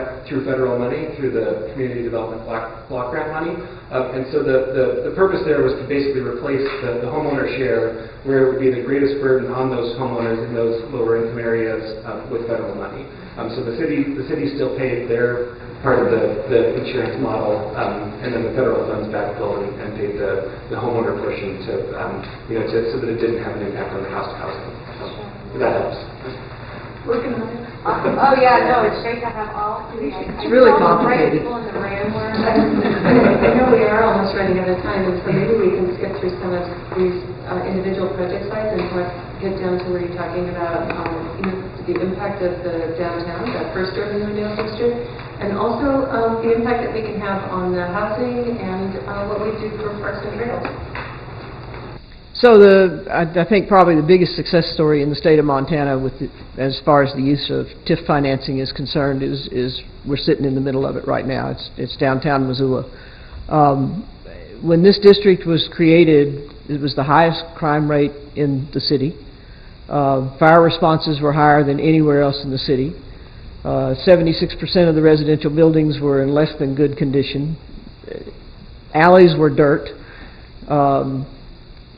federal money, through the community development block grant money, and so the purpose there was to basically replace the homeowner share, where it would be the greatest burden on those homeowners in those lower income areas with federal money. So the city still paid their part of the insurance model, and then the federal funds backfilled and paid the homeowner portion so that it didn't have an impact on the cost of housing. If that helps.
Oh yeah, no, it's great to have all three.
It's really complicated.
People in the RAM were.
I know we are almost running out of time, and so maybe we can skip through some of these individual project sites and get down to where you're talking about the impact of the downtown, that first urban renewal district.
and also the impact that we can have on the housing and what we do for parks and trails.
So I think probably the biggest success story in the state of Montana as far as the use of TIF financing is concerned is we're sitting in the middle of it right now. It's downtown Missoula. When this district was created, it was the highest crime rate in the city. Fire responses were higher than anywhere else in the city. 76% of the residential buildings were in less than good condition. Alleys were dirt.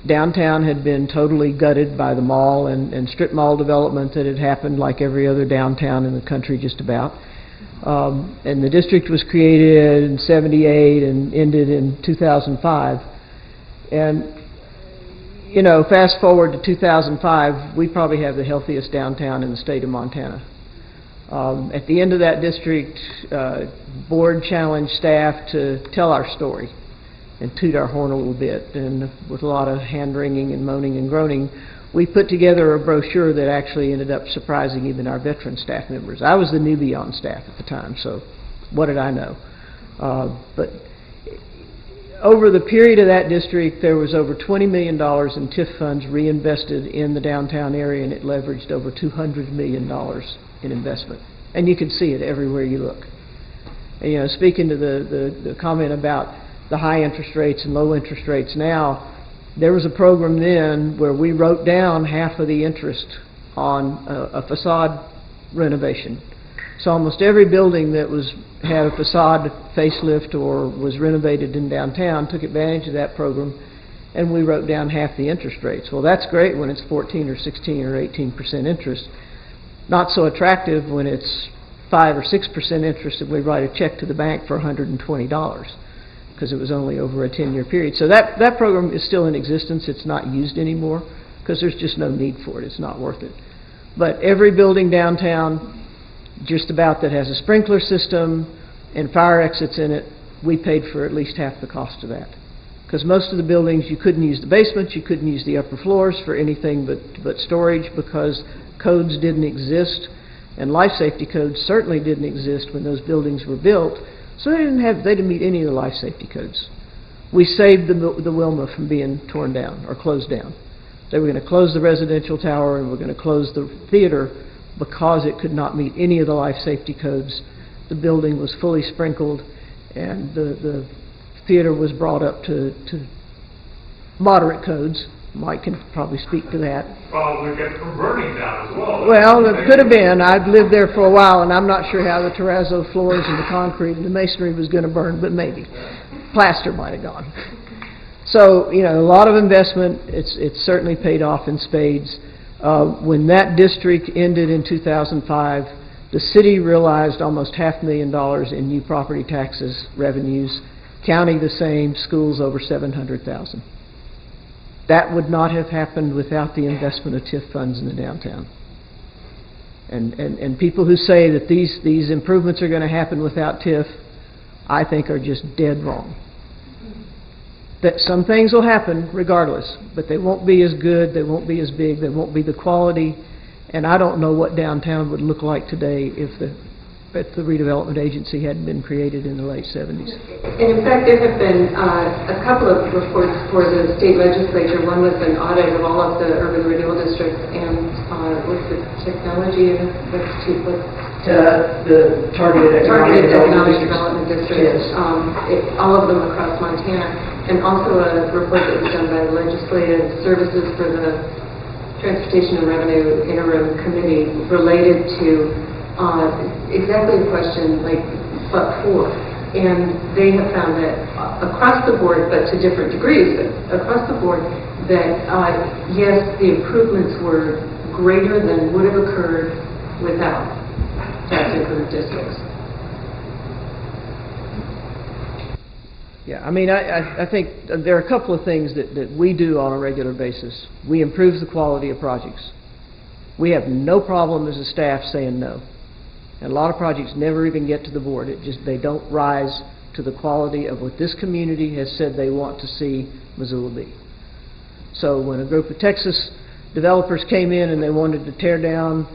Downtown had been totally gutted by the mall and strip mall development that had happened like every other downtown in the country just about. And the district was created in '78 and ended in 2005. And, you know, fast forward to 2005, we probably have the healthiest downtown in the state of Montana. At the end of that district, board challenged staff to tell our story and toot our horn a little bit, and with a lot of hand-wringing and moaning and groaning, we put together a brochure that actually ended up surprising even our veteran staff members. I was the newbie on staff at the time, so what did I know? But over the period of that district, there was over $20 million in TIF funds reinvested in the downtown area, and it leveraged over $200 million in investment. And you can see it everywhere you look. And, you know, speaking to the comment about the high interest rates and low interest rates now, there was a program then where we wrote down half of the interest on a facade renovation. So almost every building that had a facade facelift or was renovated in downtown took advantage of that program, and we wrote down half the interest rates. Well, that's great when it's 14 or 16 or 18% interest. Not so attractive when it's 5 or 6% interest and we write a check to the bank for $120. Because it was only over a 10-year period. So that program is still in existence. It's not used anymore because there's just no need for it. It's not worth it. But every building downtown, just about, that has a sprinkler system and fire exits in it, we paid for at least half the cost of that. Because most of the buildings, you couldn't use the basements, you couldn't use the upper floors for anything but storage because codes didn't exist, and life safety codes certainly didn't exist when those buildings were built. So they didn't meet any of the life safety codes. We saved the Wilma from being torn down or closed down. They were going to close the residential tower and we're going to close the theater because it could not meet any of the life safety codes. The building was fully sprinkled and the theater was brought up to moderate codes. Mike can probably speak to that.
Probably kept from burning down as well.
Well, it could have been. I've lived there for a while, and I'm not sure how the terrazzo floors and the concrete and the masonry was going to burn, but maybe. Plaster might have gone. So, you know, a lot of investment. It's certainly paid off in spades. When that district ended in 2005, the city realized almost $500,000 in new property taxes revenues, county the same, schools over $700,000. That would not have happened without the investment of TIF funds in the downtown. And people who say that these improvements are going to happen without TIF, I think are just dead wrong. That some things will happen regardless, but they won't be as good, they won't be as big, they won't be the quality, and I don't know what downtown would look like today if the redevelopment agency hadn't been created in the late 70s.
And in fact, there have been a couple of reports for the state legislature. One was an audit of all of the urban renewal districts, and what's the technology?
The targeted economic
development districts. All of them across Montana, and also a report that was done by the Legislative Services for the Transportation and Revenue Interim Committee related to exactly the question, like, but for. And they have found that across the board, but to different degrees, but across the board, that yes, the improvements were greater than would have occurred without tax increment districts.
Yeah, I mean, I think there are a couple of things that we do on a regular basis. We improve the quality of projects. We have no problem as a staff saying no. And a lot of projects never even get to the board. They don't rise to the quality of what this community has said they want to see Missoula be. So when a group of Texas developers came in and they wanted to tear down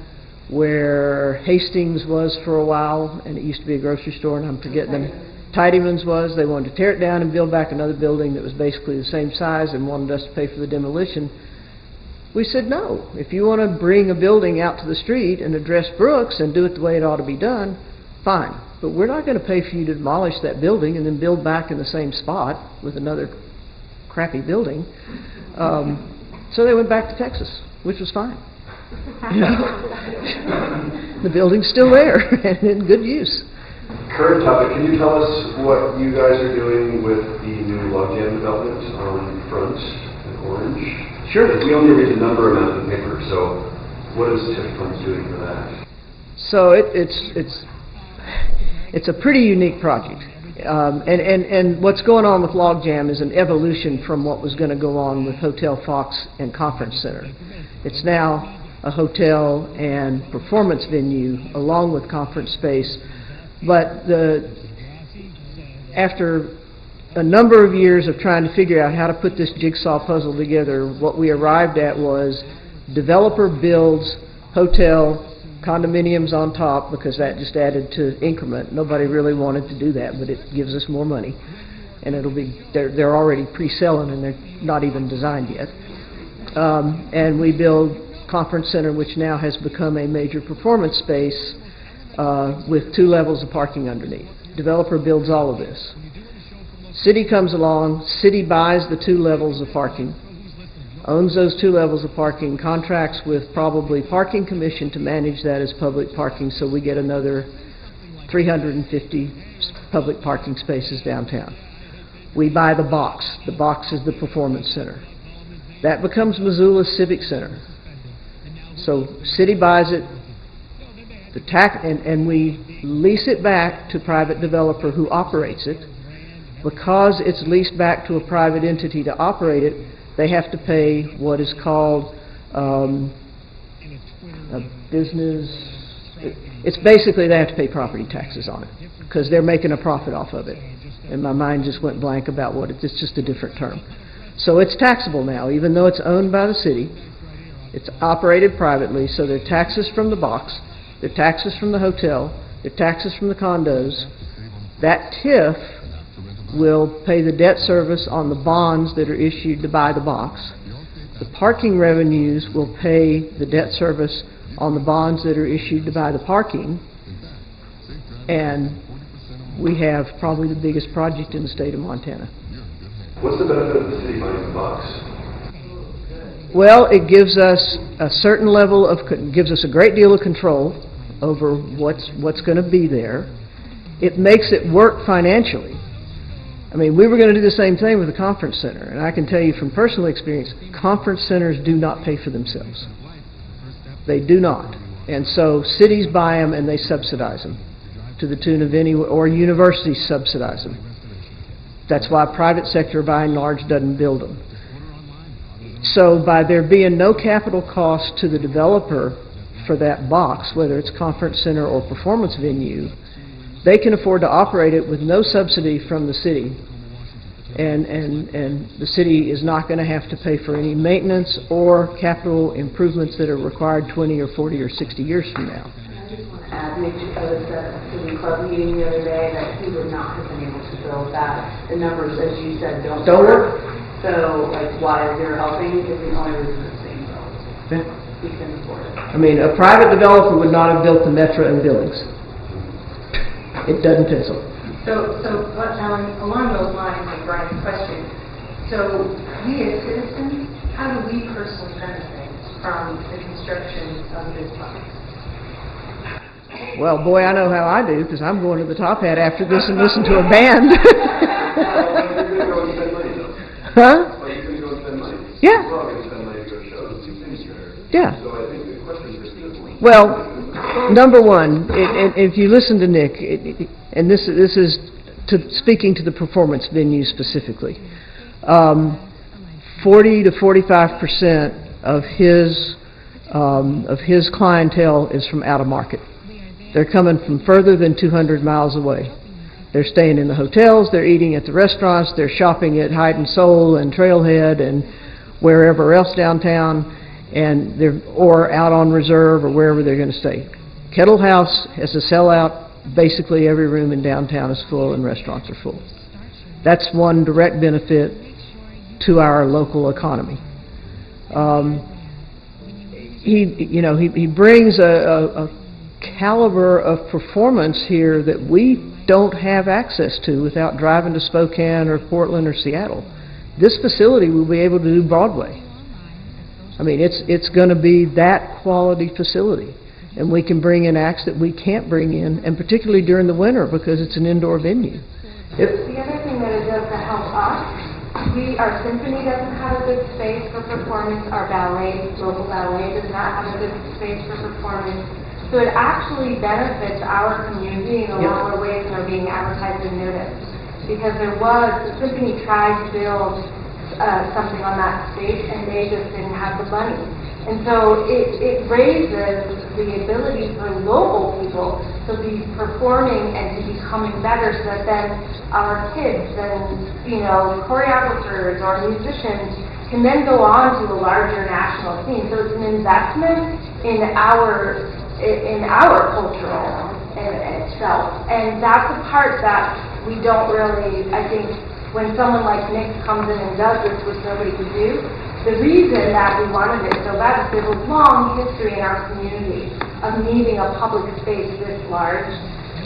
where Hastings was for a while, and it used to be a grocery store, and I'm forgetting them. Tidyman's was. They wanted to tear it down and build back another building that was basically the same size and wanted us to pay for the demolition. We said, no. If you want to bring a building out to the street and address Brooks and do it the way it ought to be done, fine. But we're not going to pay for you to demolish that building and then build back in the same spot with another crappy building. So they went back to Texas, which was fine. You know? The building's still there and in good use.
Current topic, can you tell us what you guys are doing with the new logjam development on Front and Orange?
Sure.
We only read the number amount in the paper, so what is TIF Funds doing for that?
So it's a pretty unique project. And what's going on with logjam is an evolution from what was going to go on with Hotel Fox and Conference Center. It's now a hotel and performance venue along with conference space. But after a number of years of trying to figure out how to put this jigsaw puzzle together, what we arrived at was developer builds hotel, condominiums on top, because that just added to Increment. Nobody really wanted to do that, but it gives us more money. And it'll be, they're already pre-selling and they're not even designed yet. And we build Conference Center, which now has become a major performance space with 2 levels of parking underneath. Developer builds all of this. City comes along, city buys the 2 levels of parking, owns those 2 levels of parking, contracts with probably Parking Commission to manage that as public parking, so we get another 350 public parking spaces downtown. We buy the box. The box is the performance center. That becomes Missoula's Civic Center. So city buys it, and we lease it back to private developer who operates it. Because it's leased back to a private entity to operate it, they have to pay what is called a business. It's basically they have to pay property taxes on it because they're making a profit off of it. And my mind just went blank about what it's just a different term. So it's taxable now, even though it's owned by the city. It's operated privately, so there are taxes from the box, there are taxes from the hotel, there are taxes from the condos. That TIF will pay the debt service on the bonds that are issued to buy the box. The parking revenues will pay the debt service on the bonds that are issued to buy the parking. And we have probably the biggest project in the state of Montana.
What's the benefit of the city buying the box?
Well, it gives us a certain level of, gives us a great deal of control over what's going to be there. It makes it work financially. I mean, we were going to do the same thing with the conference center, and I can tell you from personal experience, conference centers do not pay for themselves. They do not. And so cities buy them and they subsidize them to the tune of or universities subsidize them. That's why private sector by and large doesn't build them. So by there being no capital cost to the developer for that box, whether it's conference center or performance venue, they can afford to operate it with no subsidy from the city. And the city is not going to have to pay for any maintenance or capital improvements that are required 20 or 40 or 60 years from now.
Nick just was at a city club meeting the other day that he would not have been able to build that. The numbers, as you said, don't work. So, like, why they're helping is the only reason it's being built. He can afford it.
I mean, a private developer would not have built the Metro and Billings. It doesn't pencil.
So along those lines of Brian's question, so we as citizens, how do we personally benefit from the construction of this project?
Well, boy, I know how I do, because I'm going to the Top Hat after this and listen to a band. Huh? Yeah. Yeah. Well, number one, if you listen to Nick, and this is speaking to the performance venue specifically, 40 to 45% of his clientele is from out of market. They're coming from further than 200 miles away. They're staying in the hotels, they're eating at the restaurants, they're shopping at Hide and Soul and Trailhead and wherever else downtown, and or out on reserve or wherever they're going to stay. Kettle House has a sellout. Basically every room in downtown is full and restaurants are full. That's one direct benefit to our local economy. He brings a caliber of performance here that we don't have access to without driving to Spokane or Portland or Seattle. This facility will be able to do Broadway. I mean, it's going to be that quality facility. And we can bring in acts that we can't bring in, and particularly during the winter because it's an indoor venue.
The other thing that it does to help us, our symphony doesn't have a good space for performance. Our ballet, local ballet, does not have a good space for performance. So it actually benefits our community in a lot more ways than are being advertised and noticed. Because the symphony tried to build something on that stage, and they just didn't have the money. And so it raises the ability for local people to be performing and to be becoming better, so that then our kids and, choreographers or musicians can then go on to a larger national scene. So it's an investment in our cultural itself. And that's the part that we don't really, I think, when someone like Nick comes in and does this, which nobody could do, the reason that we wanted it so bad is there's a long history in our community of needing a public space this large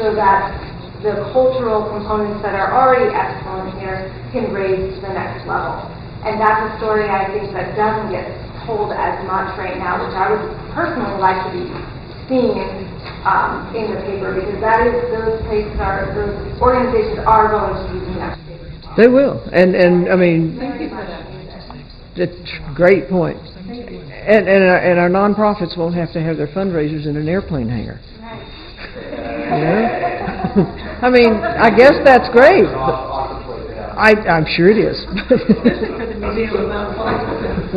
so that the cultural components that are already excellent here can raise to the next level. And that's a story I think that doesn't get told as much right now, which I would personally like to be seeing in the paper, because those organizations are going to be using that paper.
They will. And I mean,
Thank you for that.
That's a great point. And our nonprofits won't have to have their fundraisers in an airplane hangar. I mean, I guess that's great. I'm sure it is.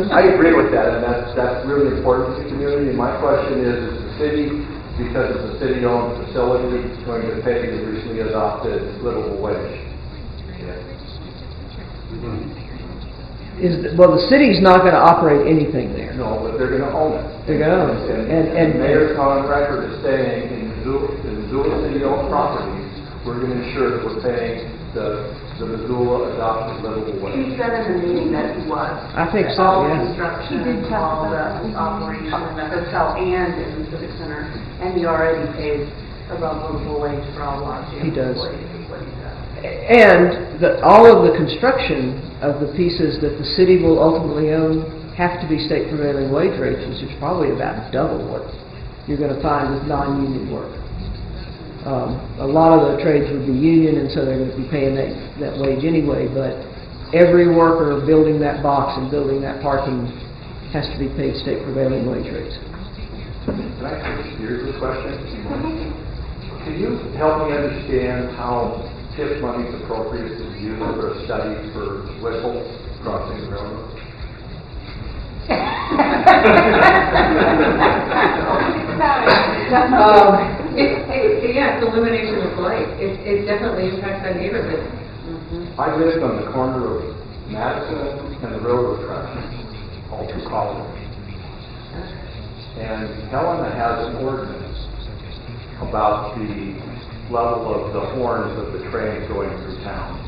I agree with that, and that's really important to the community. And my question is the city, because it's a city-owned facility, going to pay the recently adopted livable wage?
Well, the city's not going to operate anything there.
No, but they're going to own it.
They're going to own it.
And Mayor's on record is saying in Missoula city-owned properties, we're going to ensure that we're paying the Missoula adopted livable wage.
He said in the meeting that he was.
I think so,
all
yeah.
construction, all the operation in the hotel and in the Civic Center, and he already pays above livable wage for all lodging.
He does.
Employees, is what he does.
And all of the construction of the pieces that the city will ultimately own have to be state prevailing wage rates, which is probably about double what you're going to find with non-union work. A lot of the trades would be union, and so they're going to be paying that wage anyway, but every worker building that box and building that parking has to be paid state prevailing wage rates.
Can I switch gears with a question? Can you help me understand how TIP money is appropriate to use for a study for Whipple crossing the railroad?
It's elimination of blight. It definitely impacts that neighborhood.
I lived on the corner of Madison and the railroad tracks, all through college. And Helena has an ordinance about the level of the horns of the trains going through town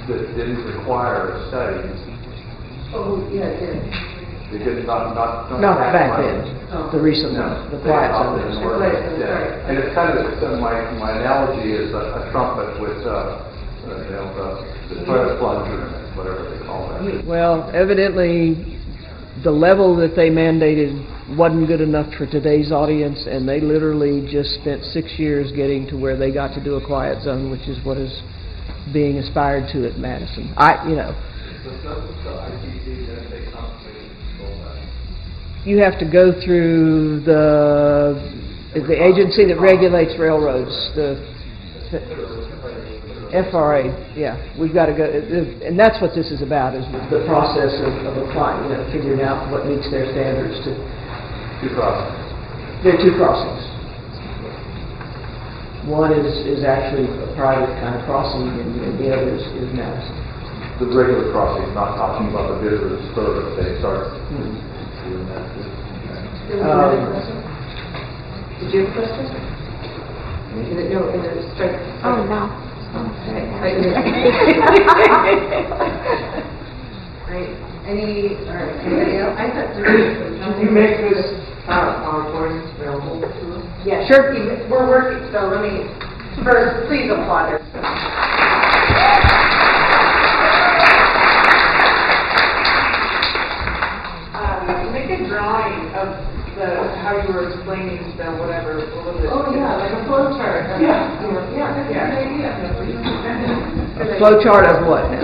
that didn't require a study.
Oh, yeah, it did.
It did not
back then.
Oh.
The recent one, the quiet zone.
Yeah. And it's kind of my analogy is a trumpet with the toilet plunger in it, whatever they call that.
Well, evidently, the level that they mandated wasn't good enough for today's audience, and they literally just spent 6 years getting to where they got to do a quiet zone, which is what is being aspired to at Madison. You have to go through the agency that regulates railroads, the FRA. Yeah, we've got to go, and that's what this is about, is the process of applying, figuring out what meets their standards to.
Two crossings.
There are two crossings. One is actually a private kind of crossing, and the other is Madison.
The regular crossing, not talking about the visitor service. They start doing that.
Did you have a question? No, in the strike.
Oh, no.
Right. Anybody else? I thought
Can you make this PowerPoint available to us?
Yeah, sure. We're working, so let me first, please applaud her.
Make a drawing of how you were explaining the whatever.
Oh, yeah, like a flow chart.
Yeah, that's a good idea.
A flow chart of what?
The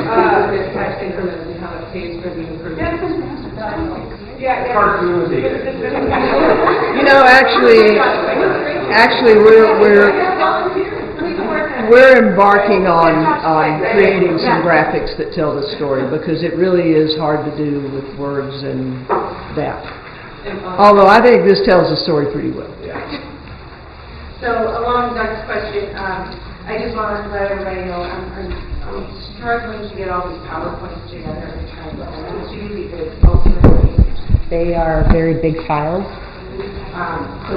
tax increments and how it pays for the increments. Yeah.
Cartoon.
You know, actually, we're embarking on creating some graphics that tell the story, because it really is hard to do with words and that. Although I think this tells the story pretty well.
So along Doug's question, I just want to let everybody know I'm struggling to get all these PowerPoints together and try to get them to you, because ultimately
They are very big files.
so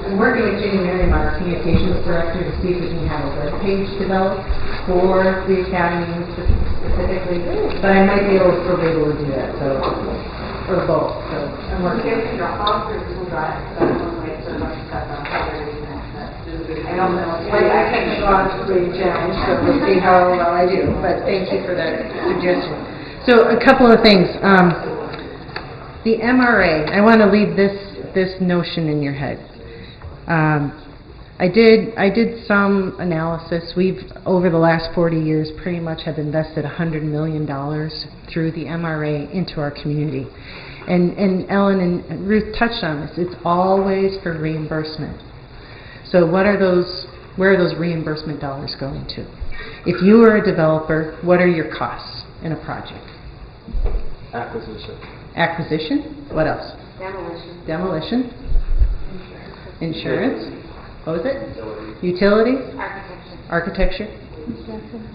I'm working with Jenny Merriam, our communications director, to see if we can have a web page developed for the academy specifically. But I might be able to do that, so, or both. So I'm working. I don't know. I technologically challenged, so we'll see how well I do. But thank you for that suggestion.
So a couple of things. The MRA, I want to leave this notion in your head. I did some analysis. We've, over the last 40 years, pretty much have invested $100 million through the MRA into our community. And Ellen and Ruth touched on this. It's always for reimbursement. So where are those reimbursement dollars going to? If you were a developer, what are your costs in a project? Acquisition. What else? Demolition. Insurance. What was it? Utilities. Architecture.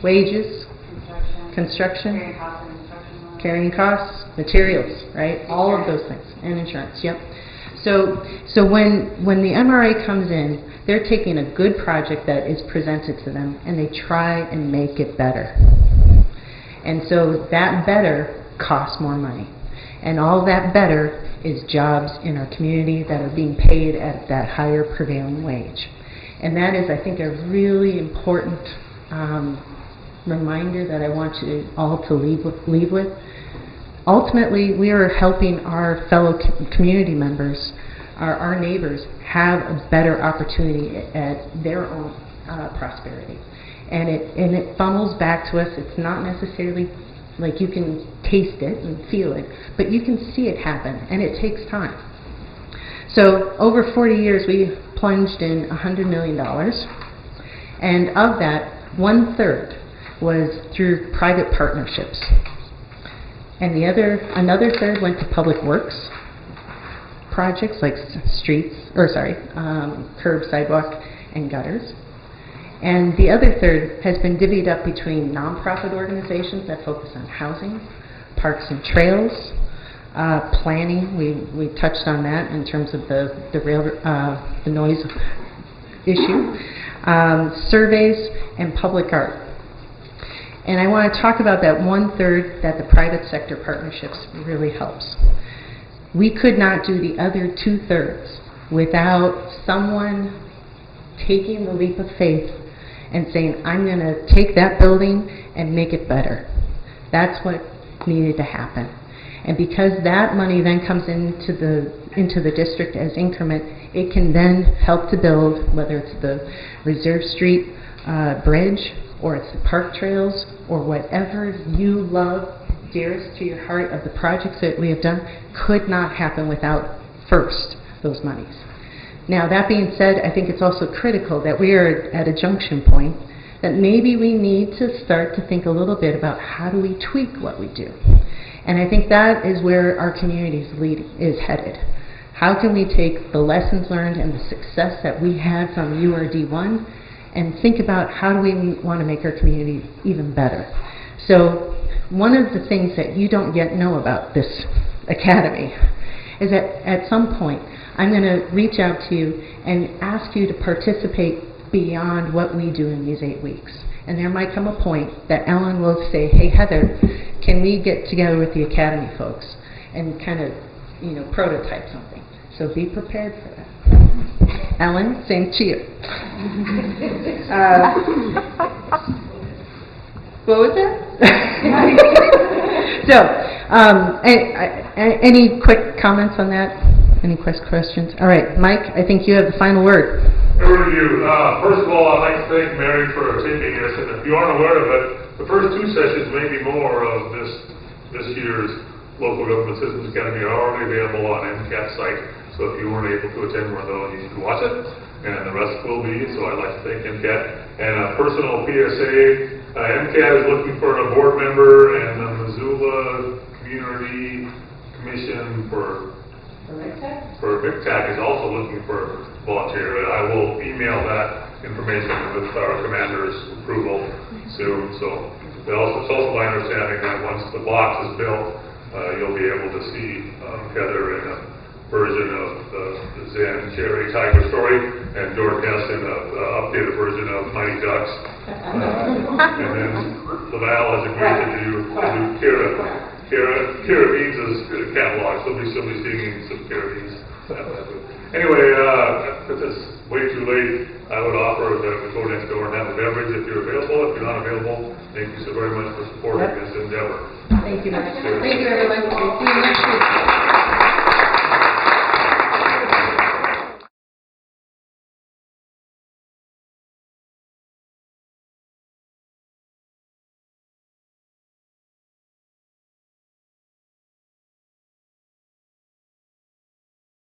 Wages. Construction. Carrying costs. Materials. Right. All of those things. And insurance. Yep. So when the MRA comes in, they're taking a good project that is presented to them and they try and make it better. And so that better costs more money. And all that better is jobs in our community that are being paid at that higher prevailing wage. And that is, I think, a really important reminder that I want you all to leave with. Ultimately, we are helping our fellow community members, our neighbors, have a better opportunity at their own prosperity. And it funnels back to us. It's not necessarily like you can taste it and feel it, but you can see it happen, and it takes time. So over 40 years, we plunged in $100 million, and of that, 1/3 was through private partnerships. And another third went to public works projects like curb, sidewalk, and gutters. And the other third has been divvied up between nonprofit organizations that focus on housing, parks and trails, planning. We touched on that in terms of the noise issue, surveys, and public art. And I want to talk about that 1/3 that the private sector partnerships really helps. We could not do the other 2/3 without someone taking the leap of faith and saying, I'm going to take that building and make it better. That's what needed to happen. And because that money then comes into the district as increment, it can then help to build, whether it's the Reserve Street bridge, or it's the park trails, or whatever you love dearest to your heart of the projects that we have done, could not happen without, first, those monies. Now, that being said, I think it's also critical that we are at a junction point that maybe we need to start to think a little bit about how do we tweak what we do. And I think that is where our community's lead is headed. How can we take the lessons learned and the success that we had from URD1 and think about how do we want to make our community even better? So one of the things that you don't yet know about this academy is that at some point, I'm going to reach out to you and ask you to participate beyond what we do in these 8 weeks. And there might come a point that Ellen will say, hey, Heather, can we get together with the Academy folks and kind of, prototype something. So be prepared for that. Ellen, same to you. What was that? So, any quick comments on that? Any questions? All right, Mike, I think you have the final word.
Over to you. First of all, I'd like to thank Mary for taping this, and if you aren't aware of it, the first 2 sessions, maybe more, of this year's Local Government Systems Academy are already available on MCAT's site. So if you weren't able to attend one of those, you should watch it, and the rest will be. So I'd like to thank MCAT. And a personal PSA, MCAT is looking for a board member, and the Missoula Community Commission for MCTAC is also looking for volunteer. I will email that information with our commander's approval soon. So it's also my understanding that once the box is built, you'll be able to see Heather in a version of the Zen Cherry Tiger story, and George Hess in an updated version of Mighty Ducks. And then Laval has agreed to do Kara Beans' catalog. She'll be singing some Kara Beans. Anyway, if it's way too late, I would offer that we go next door and have a beverage if you're available. If you're not available, thank you so very much for supporting this endeavor.
Thank you, Mike. Thank you, everyone. See you next week.